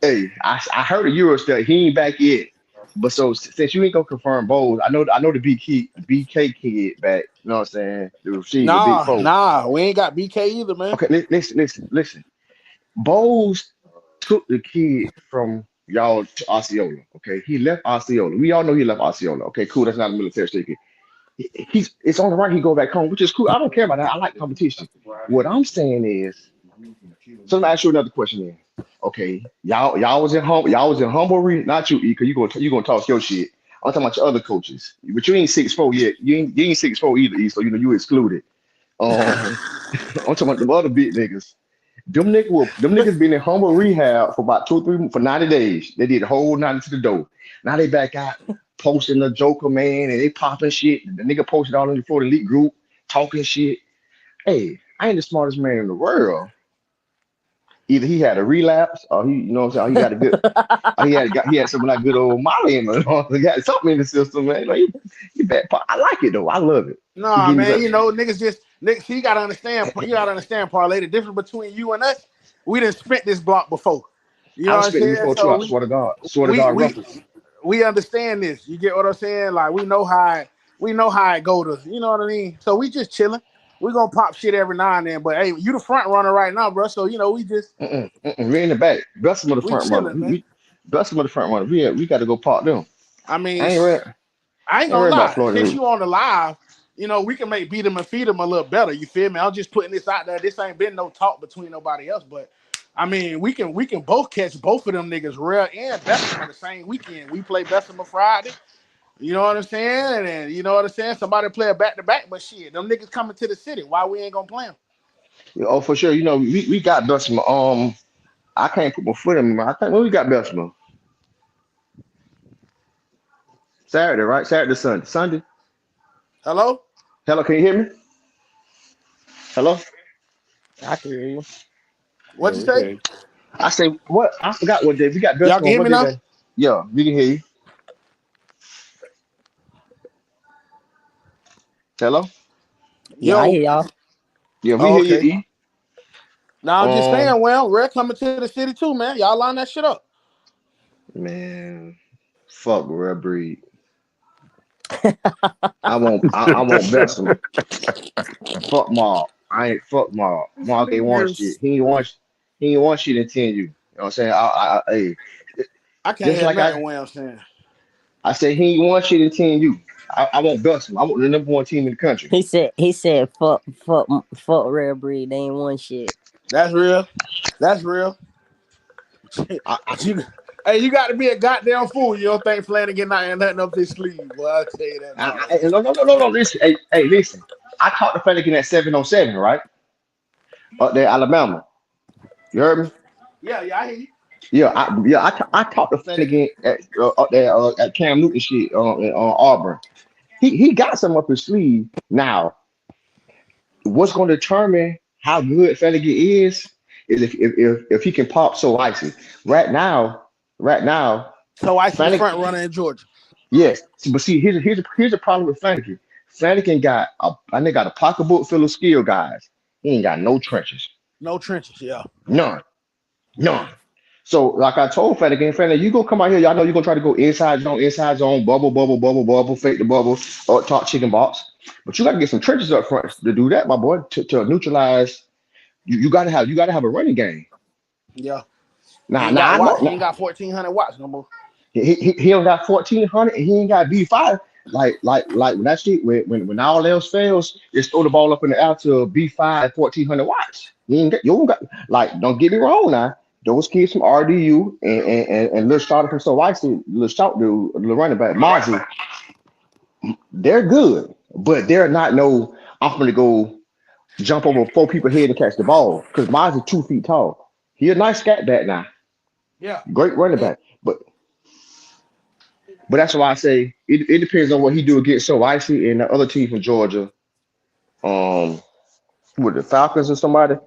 hey, I heard a Euro still. He ain't back yet. But so since you ain't gonna confirm Bowles, I know the BK kid back. You know what I'm saying? The receiver, Big Four. Nah. We ain't got BK either, man. Okay, listen. Bowles took the kid from y'all to Osceola. Okay, he left Osceola. We all know he left Osceola. Okay, cool. That's not a military ticket. It's on the right. He go back home, which is cool. I don't care about that. I like competition. What I'm saying is, so let me ask you another question. Then, okay, y'all was in humble, not you, because you gonna talk your shit. I'm talking about your other coaches, but you ain't 6'4" yet. You ain't 6'4" either, E, so you excluded. Um, I'm talking about the other big niggas. Them niggas been in humble rehab for about 2 or 3 for 90 days. They did the whole 90 to the door. Now they back out posting the Joker man and they popping shit. The nigga posted all in the Florida Elite group talking shit. Hey, I ain't the smartest man in the world. either he had a relapse or he, you know what I'm saying, or he got a good, or he had some of that good old Molly in him. He got something in the system, man. Like he back. I like it though. I love it. He Nah, gave me man, that. you know, niggas, you gotta understand, parlay, the difference between you and us, we done spent this block before. You know I what I'm spent it saying? before too. So I swear to we God, we Ruffles. we understand this. You get what I'm saying? Like we know how it go to, you know what I mean? So we just chilling. We gonna pop shit every now and then, but hey, you the front runner right now, bro. So you know We in the back. Best of the we front runner. chilling, man. Best of the front runner. We got to go park them. I mean, I ain't ready. I ain't Ain't gonna worried about lie. Florida Since State. you on the live, you know, we can make beat them and feed them a little better. You feel me? I'm just putting this out there. This ain't been no talk between nobody else, but I mean, we can both catch both of them niggas, Real and Bessemer, the same weekend. We play Bessemer Friday. You know what I'm saying? And you know what I'm saying? Somebody play a back to back, but shit, them niggas coming to the city. Why we ain't gonna play them? Oh, for sure. You know, we got Bessemer. I can't put my foot in my. I think when we got Bessemer Saturday, right? Saturday, Sunday. Sunday. Hello? Hello, can you hear me? Hello. I can hear you. Yeah, What'd you we say? can. I say what? I forgot what day. We got Y'all Bessemer can on hear me what day? now? That? Yeah, we can hear you. Hello. Yeah, I Yo. hear y'all. Yeah, we Oh, hear you. okay. E. Now I'm just Um, saying, well, Red coming to the city too, man. Y'all line that shit up. man, fuck Rare Breed. I want Bessemer. Fuck Maul. I ain't fuck Maul. This Maul ain't nigga want shit. just He ain't want shit until you. You know what I'm saying? Hey, I can't just hear like nothing what I'm saying. I say he ain't want shit until you. I want Bessemer. I want the number one team in the country. He said fuck rare breed. They ain't one shit. That's real. That's real. I, I, You, hey, you got to be a goddamn fool. You don't think Flanagan not ain't nothing up his sleeve? Well, I'll tell you that now, though. no. Listen, listen. I talked to Fennec at 707, right? Up there, Alabama. You heard me? Yeah, I hear you. I talked to Flanagan at up there at Cam Newton shit on Auburn. He got some up his sleeve. Now, what's going to determine how good Flanagan is if he can pop so icy. Right now, right now, So I see the Flanagan. front runner in Georgia. Yes, but see, here's a problem with Flanagan. Flanagan I think got a pocketbook full of skill guys. He ain't got no trenches, No trenches, yeah. none, none. So, like I told Flanagan, you gonna come out here. Y'all know you gonna try to go inside zone, bubble, fake the bubble, or talk chicken box. But you got to get some trenches up front to do that, my boy, to neutralize. You gotta have a running game. Yeah. He Now, ain't got I know. watts. He ain't got 1,400 watts no more. He don't got 1,400 and he ain't got B5. Like when that shit when all else fails, just throw the ball up in the air to B5 at 1,400 watts. You don't got like don't get me wrong now. Those kids from RDU and little starter from so icy, little short dude, little running back, Mozzie, they're good, but they're not no I'm gonna go jump over four people head and catch the ball because Mozzie 2 feet tall. He a nice scat back now, Yeah. great running And back, but that's why I say it depends on what he do against so icy and the other team from Georgia, um, with the Falcons or somebody. You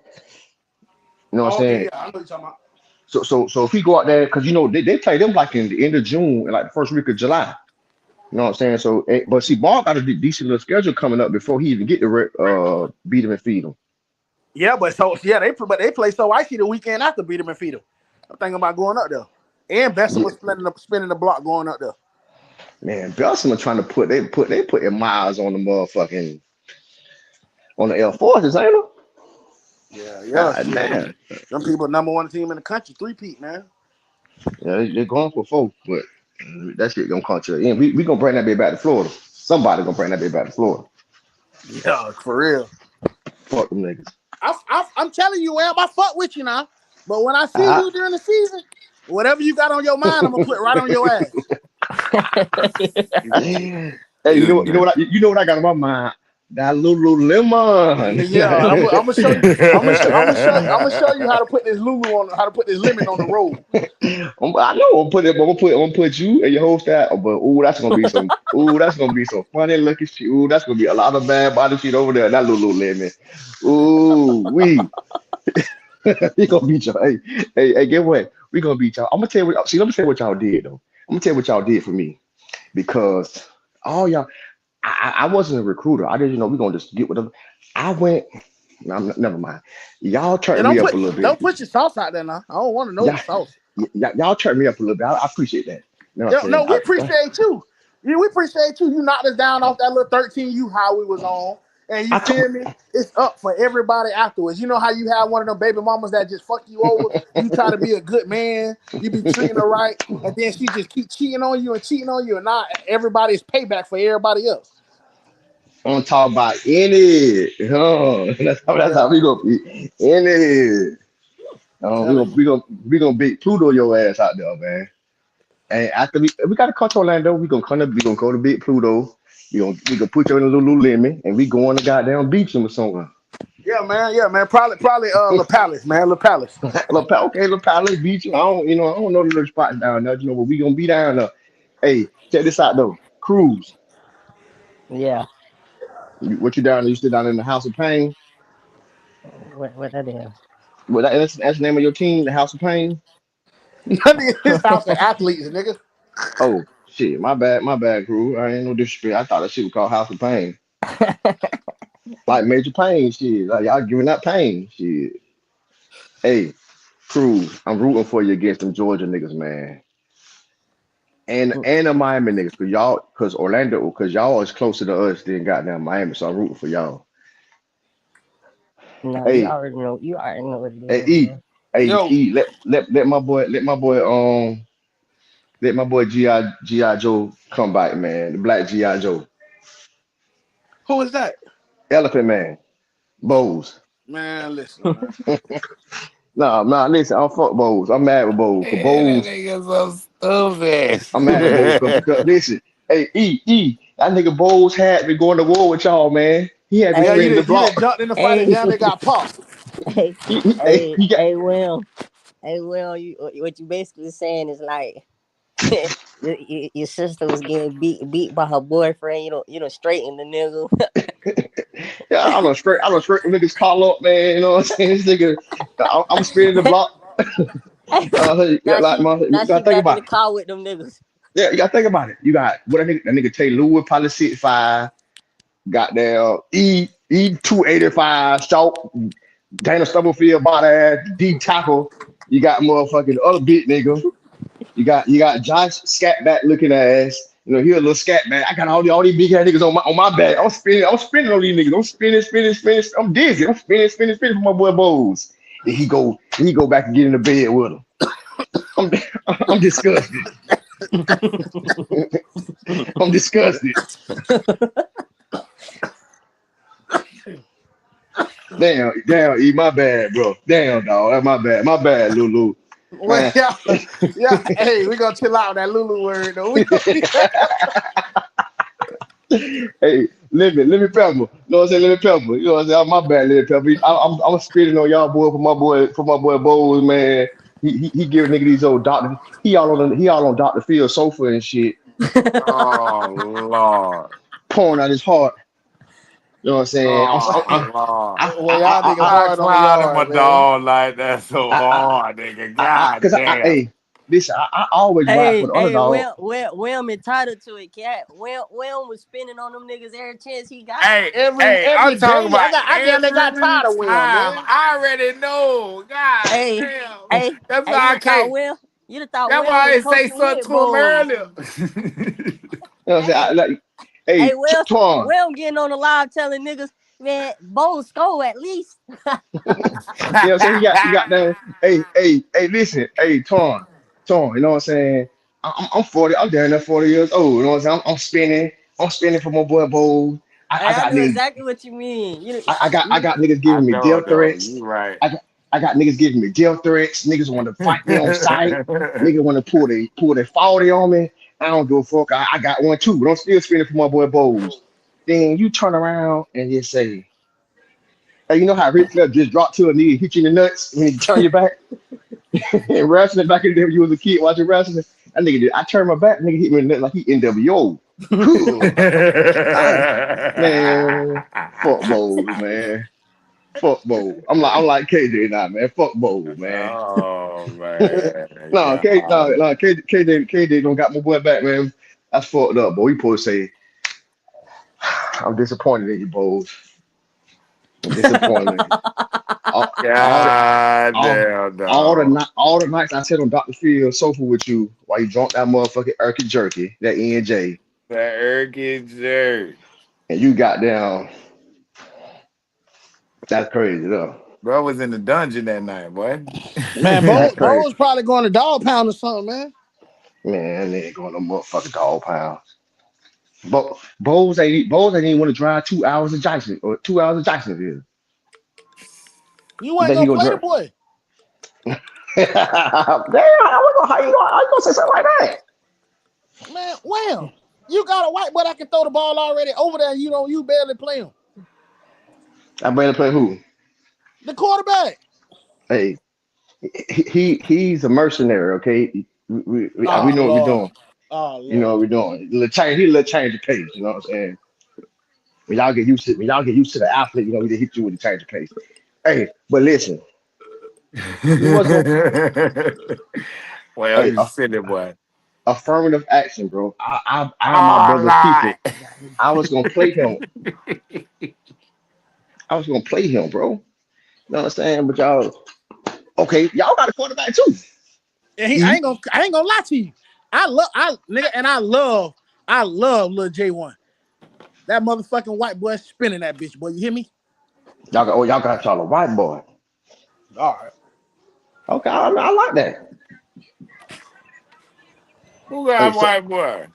know what I'm oh, okay, saying? yeah, I know what you're talking about. So if he go out there, because you know they play them like in the end of June and like the first week of July. You know what I'm saying? So, but see, Ball got a decent little schedule coming up before he even get to beat him and feed him. Yeah, they play so I see the weekend after beat him and feed him. I'm thinking about going up there. And Yeah, Bessemer spinning the block going up there. man, Belson trying to put their miles on the motherfucking on the L forces, ain't they? Yeah, God shit. damn. Them people number one team in the country, 3-peat, man. Yeah, they're going for four, but that shit gonna come to the end. We gonna bring that bitch back to Florida. Somebody gonna bring that bitch back to Florida. Yeah, for real. Fuck them niggas. I'm telling you, Web, I fuck with you now. But when I see I, you during the season, whatever you got on your mind, I'm gonna put right on your ass. hey, Yeah, man. you know what I got in my mind? That little lemon. Yeah, I'm gonna show you. I'm gonna show you how to put this Lulu on, how to put this lemon on the roll. I know I'm gonna put you and your whole staff. But that's gonna be some funny looking shit. Ooh, that's gonna be a lot of bad body shit over there. That little lemon. Ooh, we. We gonna beat y'all. Hey, get what? We gonna beat y'all. I'm gonna tell you what. See, let me tell you what y'all did though. I'm gonna tell you what y'all did for me because all y'all. I wasn't a recruiter. I didn't know we gonna just get with them. I went. Never mind. Y'all Yeah, turned me up a little bit. don't put your sauce out there now. I don't want to know the Y'all, sauce. y'all turned me up a little bit. I appreciate that. You know what I'm Yo, saying? no, we appreciate you. We appreciate you. You knocked us down off that little 13 U how we was on. And you I told feel me? It's up for everybody afterwards. You know how you have one of them baby mamas that just fuck you over? You try to be a good man, you be treating her right, and then she just keep cheating on you and cheating on you, and not everybody's payback for everybody else. I'm talking about any. That's how Yeah, we gonna be. Any. I'm We telling gonna you. we gonna we gonna beat Pluto your ass out there, man. And after we gotta come to Orlando, we gonna go to Big Pluto. We gonna put you in a little limit, and we go on the goddamn beach or somewhere. Yeah, man. Yeah, man. Probably La Palace, man. La Palace. Okay, La Palace Beach. I don't know the little spots down there, but we gonna be down there. Hey, check this out though. Cruise. Yeah. What you down there? You still down in the House of Pain? What that is? Well, that's the name of your team, the House of Pain. His house of athletes, nigga. Oh shit, my bad, crew. I ain't no disrespect. I thought that shit was called House of Pain, like Major Pain shit. Like y'all giving that pain shit. Hey, crew, I'm rooting for you against them Georgia niggas, man, and the Miami niggas, cause Orlando, cause y'all is closer to us than goddamn Miami, so I'm rooting for y'all. No, you Hey, already know. You already know what it hey, is, E, man. hey, Yo, E, let my boy GI Joe come back, man. The Black GI Joe, who is that? Elephant Man, Bose. Man, listen, man. Nah, listen, I'm fuck Bose. I'm mad with Bose. Cause Yeah, that Bose, nigga so I'm mad with Bose. Cause listen, hey, that nigga Bose had me going to war with y'all, man. He had me Yeah, Hey, you spreading the did. You block. did jumped in the fight and hey, down there got popped. hey, hey, He got Will. Hey, Will. What you basically saying is like your sister was getting beat by her boyfriend. You don't straighten the nigga. yeah, I don't straight niggas call up, man. You know what I'm saying? This nigga, I'm spreading the block. Yeah, now like she you now she gotta think back in about the it. car with them niggas. Yeah, you gotta think about it. You got what that nigga Taylor Lewis probably 6'5", got there E 285, short, Dana Stubblefield body ass, D tackle. You got motherfucking other big nigga. You got Josh Scatback looking ass. He a little scat back. I got all these big ass niggas on my back. I'm spinning on these niggas. I'm spinning. I'm dizzy. I'm spinning for my boy Bowles. And he go back and get in the bed with him. I'm I'm disgusted. I'm disgusted. Damn, E, my bad, bro. Damn, dog. That's my bad, Lulu. Well, Man. yeah, yeah. Hey, we gonna chill out on that Lulu word though. We gonna be Hey, let me pepper. You know what I'm saying? Let me pepper. You know what I'm saying? My bad, let me pepper. I'm spitting on y'all boy for my boy Bowles, man. He giving nigga these old doctor. He all on Dr. Phil's sofa and shit, Oh Lord. pouring out his heart. You know what I'm saying? Oh Lord. well, y'all niggas Stop hard on the clowning my yard, man. dog like that so hard, nigga. God Cause damn. hey, listen, I always ride for Hey, the hey, underdog. Wilm entitled to it, cat. Wilm was spinning on them niggas every chance he got. Hey, Every hey, I'm every talking day, about I damn they got every tired of Will, time. man. I already know. God Hey, damn. hey, That's hey, why I can't. You'd have thought That's Will why was I say coaching something with to him Bowles. earlier. You know what I'm saying? Hey, Hey, hey, Twan. Will getting on the live telling niggas, man, Bowles score at least. You know what I'm saying? He got them. Hey, listen, hey, Torn. You know what I'm saying? I'm 40. I'm down there 40 years old. You know what I'm saying? I'm spinning for my boy Bowl. I, Hey, I I got know niggas. exactly what you mean. I got niggas I giving me know death though. threats. You right. I got niggas giving me death threats. Niggas want to fight me on sight. Niggas want to pull their 40 on me. I don't give a fuck. I got one too, but I'm still spinning for my boy Bowles. Then you turn around and just say, hey, you know how Ric Flair just dropped to a knee, hit you in the nuts when he turn your back? And wrestling back in the day when you was a kid watching wrestling. That nigga did. I turned my back, nigga hit me in the nuts like he NWO. Cool. I, man, fuck Bowles, man. Fuck Bo. I'm like KJ now, man. Fuck Bo, man. Oh man, No, God. KJ don't got my boy back, man. That's fucked up, boy. You supposed to say, I'm disappointed in you, Bo. I'm disappointed in you. All, all, the, God all, damn dog. all the nights I sat on Dr. Phil's sofa with you while you drunk that motherfucking Erky Jerky, that E&J, That Erky jerk. and you got down. That's crazy, though. Bro was in the dungeon that night, boy. Man, That's crazy. Bo's probably going to dog pound or something, man. Man, they ain't going no motherfucking dog pound. Bowles ain't even want to drive 2 hours to Jackson or 2 hours to Jacksonville. You You ain't think he gonna gonna play the drive? boy. Damn, how you gonna say something like that? Man, wow. You got a white boy that can throw the ball already over there and you barely play him. I better play who? The quarterback. Hey, he's a mercenary, okay? We Oh know what we're Lord. doing. Oh You know what Lord. we're doing. He let change the pace. You know what I'm saying? When y'all get used to the athlete, you know, they hit you with the change of pace. Hey, but listen, we was gonna Well, hey, you silly boy. affirmative action, bro. I'm my All brother's right. keeper. I was gonna play him. I was gonna play him, bro. You know what I'm saying? But y'all, okay, y'all got a quarterback too. And E. I ain't gonna lie to you. I love little J1. That motherfucking white boy spinning that bitch, boy. You hear me? Y'all got y'all a white boy. All right. Okay, I like that. Who Hey, got so white boy?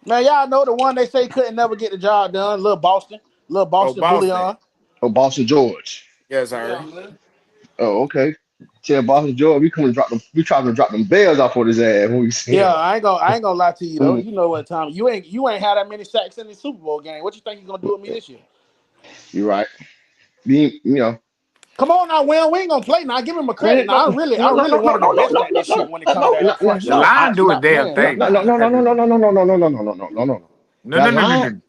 Man, y'all know the one they say couldn't never get the job done, little Boston. Little Oh, Boston Boston. bullion. oh, Boston George. Yes, Yeah, sir. man. Oh, okay. Tell Boston George we trying to drop them bells off on his ass when we see Yeah, him. I ain't gonna lie to you though. Mm, You know what time you ain't had that many sacks in the Super Bowl game. What you think you gonna do with me this year? you're right. You know, Come on now, Will. We ain't gonna play now. Give him a credit. man. No, Now no, I no, really no, one no, of the no, no, best no, at no, this no, shit when it no, come no, down no, no, crunch The no. time. line do a damn Man, thing No, now. no, no, no, no, no, no, no, no, no, no, no, no, no, no, no. No, no, That no, no, line,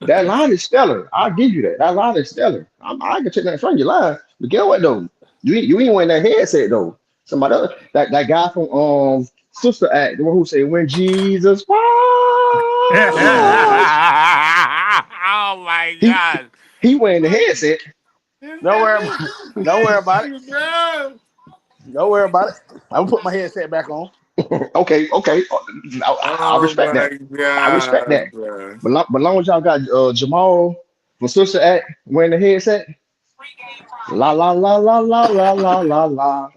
no. that line is stellar. I'll give you that. That line is stellar. I can take that from your line. But get what though? You ain't wearing that headset though. Somebody else, that guy from Sister Act, the one who said when Jesus was, Oh my he God. he wearing the headset. don't worry about it. Don't worry about it. Don't worry about it. I'm gonna put my headset back on. Okay, okay. I Oh respect my that. I respect that. God, bro. But long as y'all got Jamal from Sister Act wearing the headset, la la la la la la la la la.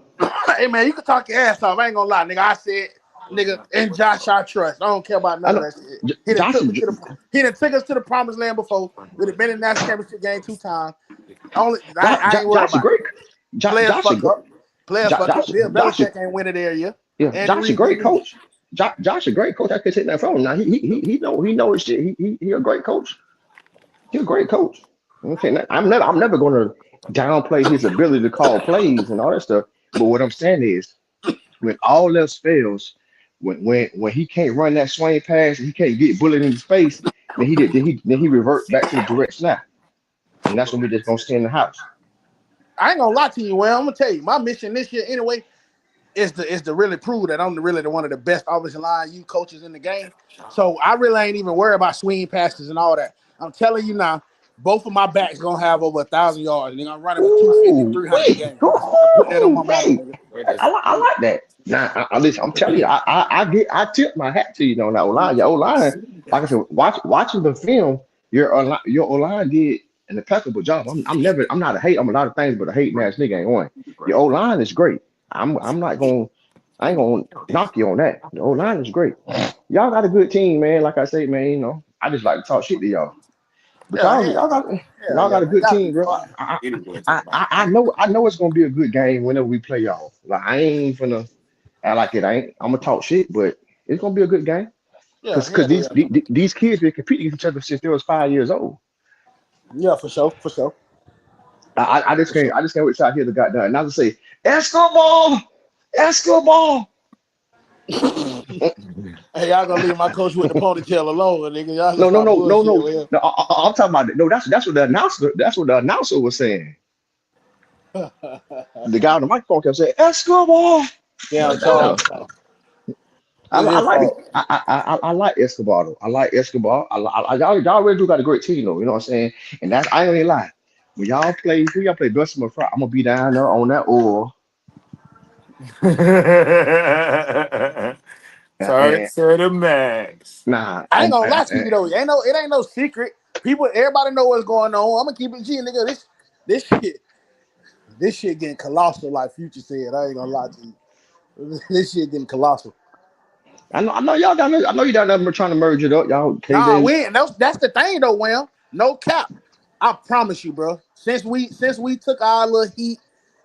Hey man, you can talk your ass off. I ain't gonna lie, nigga. I said, nigga, and Josh I trust. I don't care about I none of know that shit. Josh is He done took us to the promised land before. We'd have been in that championship game 2 times. I ain't worried Josh is about it. great. Players Josh is fuck great. up. Players fuck up. Bill Josh, Belichick ain't winning there yet. yeah, Andy Josh a Reid great didn't either. coach. Josh a great coach. I could take that from him. Now he know his shit. He a great coach. He a great coach. Okay, I'm never going to downplay his ability to call plays and all that stuff. But what I'm saying is, when all else fails, when he can't run that swing pass and he can't get bullet in his face, then he revert back to the direct snap, and that's when we just gonna stay in the house. I ain't gonna lie to you, well, I'm gonna tell you, my mission this year anyway is to really prove that I'm really the one of the best offensive line you coaches in the game. So I really ain't even worried about swing passes and all that. I'm telling you now, both of my backs gonna have over 1,000 yards. Nigga, I'm running for 250, Ooh, 300 a wait, game. I put that on ooh, my mama, wait. nigga. I like that. Now, listen, I'm telling you, I tip my hat to you on that O line. Your O line, like I said, watching the film, your O line did an impeccable job. I'm not a hate. I'm a lot of things, but a hating ass nigga ain't one. Your O line is great. I'm not gonna I ain't gonna knock you on that. The O line is great. Y'all got a good team, man. Like I say, man, I just like to talk shit to y'all. But Yeah, hell y'all yeah, got a man. good Gotta be team, bro. fun. I know it's gonna be a good game whenever we play y'all. Like I ain't finna act like it ain't. I'm gonna talk shit, but it's gonna be a good game. Yeah, Cause hell yeah. these kids been competing against each other since they was 5 years old. Yeah, for sure, for sure, I for sure. just can't wait till I hear the goddamn. And I just say Escobar, Escobar. Hey, y'all gonna leave my coach with the ponytail alone, nigga. Y'all gonna No, no, stop no, no, bullshit no. with him. No, I'm talking about no. That's what the announcer was saying. The guy on the microphone kept saying Escobar. Damn, Like, Charles. damn. It's I his like fault. I like Escobar though. I like Escobar. Y'all really do got a great team though. You know what I'm saying? And that's I ain't gonna lie. When y'all play, who y'all play Bessemer Friday, I'm gonna be down there on that oil. Talk And to the max. nah, I ain't gonna lie to you though. It ain't no secret. Everybody know what's going on. I'm gonna keep it G, nigga. This shit, this shit getting colossal, like Future said. I ain't gonna lie to you. This shit getting colossal. I know y'all down there. I know you down there trying to merge it up. Y'all Nah, KJ. we ain't. That's the thing though, Wham. No cap. I promise you, bro. Since we took our little heat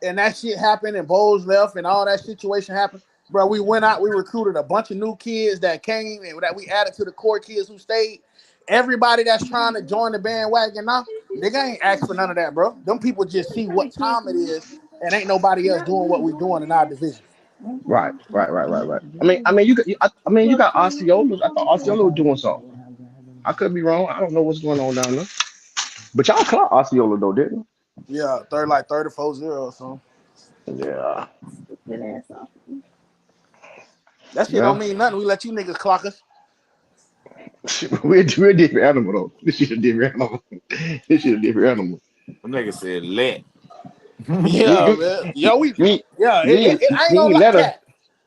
and that shit happened and Bowles left and all that situation happened, bro. We went out. We recruited a bunch of new kids that came and that we added to the core kids who stayed. Everybody that's trying to join the bandwagon now, nigga ain't asked for none of that, bro. Them people just see what time it is and ain't nobody else doing what we doing in our division. Right. I mean, you got Osceola. I thought Osceola was doing something. I could be wrong. I don't know what's going on down there. But y'all caught Osceola though, didn't Yeah, 34-0 or something. you? Yeah. That shit don't Well, mean nothing. We let you niggas clock us. we're a different animal though. This shit a different animal. This shit a different animal. Them nigga said let. You Yeah, you man. Yo, you ain't yeah. I ain't you gonna ain't lie, let her. cat.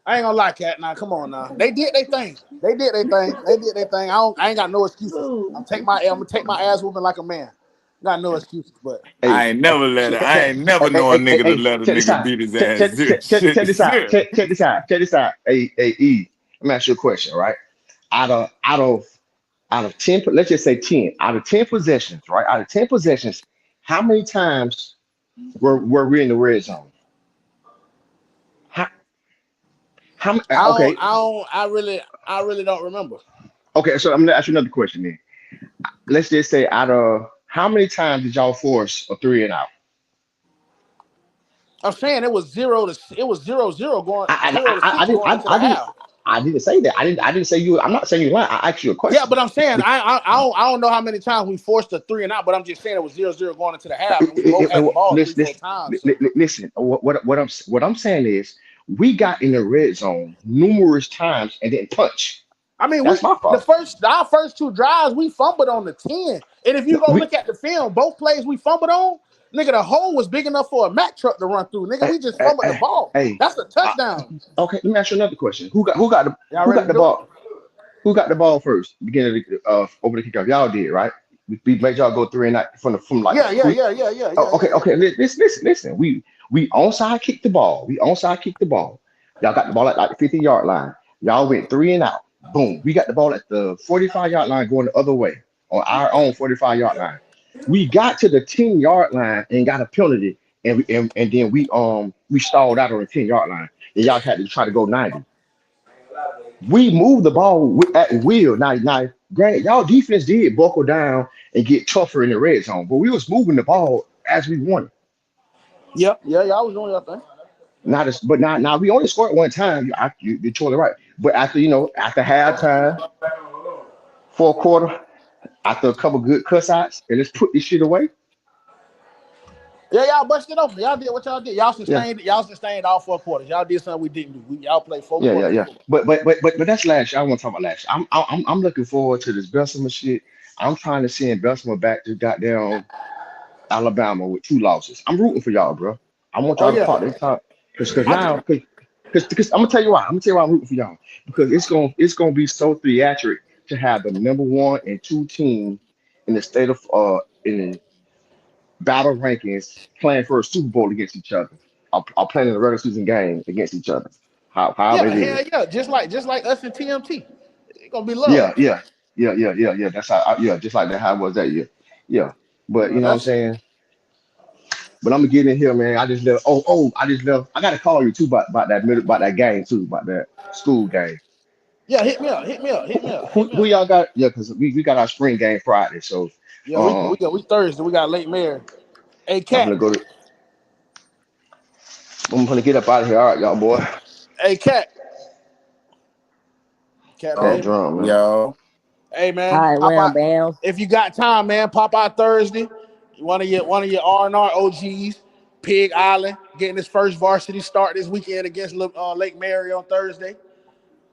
I ain't gonna lie, cat. Now, come on, now. They did their thing. They did their thing. They did their thing. I ain't got no excuses. I'm gonna take my ass whooping like a man. Got no excuses, but Hey, I ain't hey, never let it. check, I check, ain't never hey, know a hey, hey, nigga to hey, let a check this nigga out. beat his Check, ass. check, Zip, check, check, shit, check this out. zip. Check this out. Check this out. Hey, E. Let me ask you a question, right? Out of out of out of 10, let's just say 10. Out of 10 possessions, right? Out of 10 possessions, how many times were we in the red zone? How okay. I really don't remember. Okay, so I'm gonna ask you another question then. Let's just say out of how many times did y'all force a three and out? I'm saying it was 0-0 going I, I, I, I 0-6 didn't going into the half. I didn't say that. I didn't say you. I'm not saying you lying. I asked you a Yeah, question. but I'm saying Bec- I don't know how many times we forced a three and out, but I'm just saying it was 0-0 going into the half, and we both had the ball three, Listen, four times. So listen. What I'm saying is we got in the red zone numerous times and didn't punch. I mean, That's my fault. our first two drives we fumbled on the 10, and if you No, go look at the film, both plays we fumbled on, nigga, the hole was big enough for a Mack truck to run through. Nigga, hey, we just hey, fumbled the hey, ball. hey, That's a I, touchdown. okay. Let me ask you another question. Y'all Who ready got to the go? ball? Who got the ball first? Beginning of over the kickoff. Y'all did, right? We made y'all go three and out from like Yeah, yeah, who? yeah, yeah, yeah, Oh, yeah, yeah, okay, yeah. okay. Listen. We onside kicked the ball. We onside kicked the ball. Y'all got the ball at like the 50-yard line. Y'all went three and out. Boom. We got the ball at the 45-yard line going the other way on our own 45-yard line. We got to the 10-yard line and got a penalty, and then we stalled out on the 10-yard line. And y'all had to try to go 90. We moved the ball at will. Now, granted, y'all defense did buckle down and get tougher in the red zone, but we was moving the ball as we wanted. Yeah, yeah, y'all was doing your thing. Now we only scored one time. You're totally right. But after halftime, fourth quarter, after a couple good cuss outs, and let's put this shit away. Yeah, y'all busted open. Y'all did what y'all did. Yeah, Y'all sustained all four quarters. Y'all did something we didn't do. Y'all played four yeah, yeah, quarters of yeah. football. But that's last year. I want to talk about last year. I'm looking forward to this Bessemer shit. I'm trying to send Bessemer back to goddamn Alabama with two losses. I'm rooting for y'all, bro. I want Oh y'all to yeah. pop this top because I just now because I'm gonna tell you why. I'm gonna tell you why I'm rooting for y'all because it's gonna be so theatric to have the number one and two team in the state of in the battle rankings playing for a Super Bowl against each other. Are playing in a regular season game against each other. However yeah, it is. hell yeah. Just like us and TMT. It's gonna be Yeah, love. yeah, yeah. That's how. Yeah, just like that. How it was that year? Yeah, but you know what I'm That's saying. But I'm gonna get in here, man. I just love. I just love. I gotta call you too about about that game too, about that school game. yeah, hit me up, hit me up, hit me up, hit me Who up. y'all got? Yeah, because we got our spring game Friday, so Yeah, um, we Thursday. We got late mayor. Hey I'm cat. gonna go to. I'm gonna get up out of here. All right, y'all, boy. Hey cat. Cat That Oh, baby. drum, man. yo. Hey All man, right, pop well, out bam. if you got time, man. Pop out Thursday. One of your R&R OGs. Pig Island getting his first varsity start this weekend against Lake Mary on Thursday.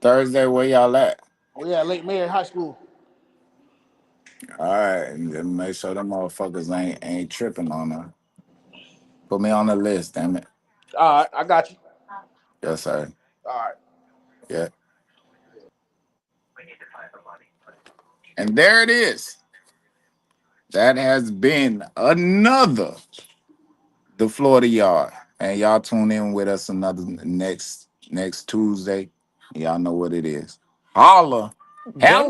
Thursday, where y'all at? Oh yeah, Lake Mary High School. All right, and then make sure them motherfuckers ain't tripping on her. Put me on the list, damn it. All right, I got you. Yes, sir. All right. Yeah. And there it is. That has been another the Florida Yard. And y'all tune in with us another next Tuesday. Y'all know what it is. Holla. Hell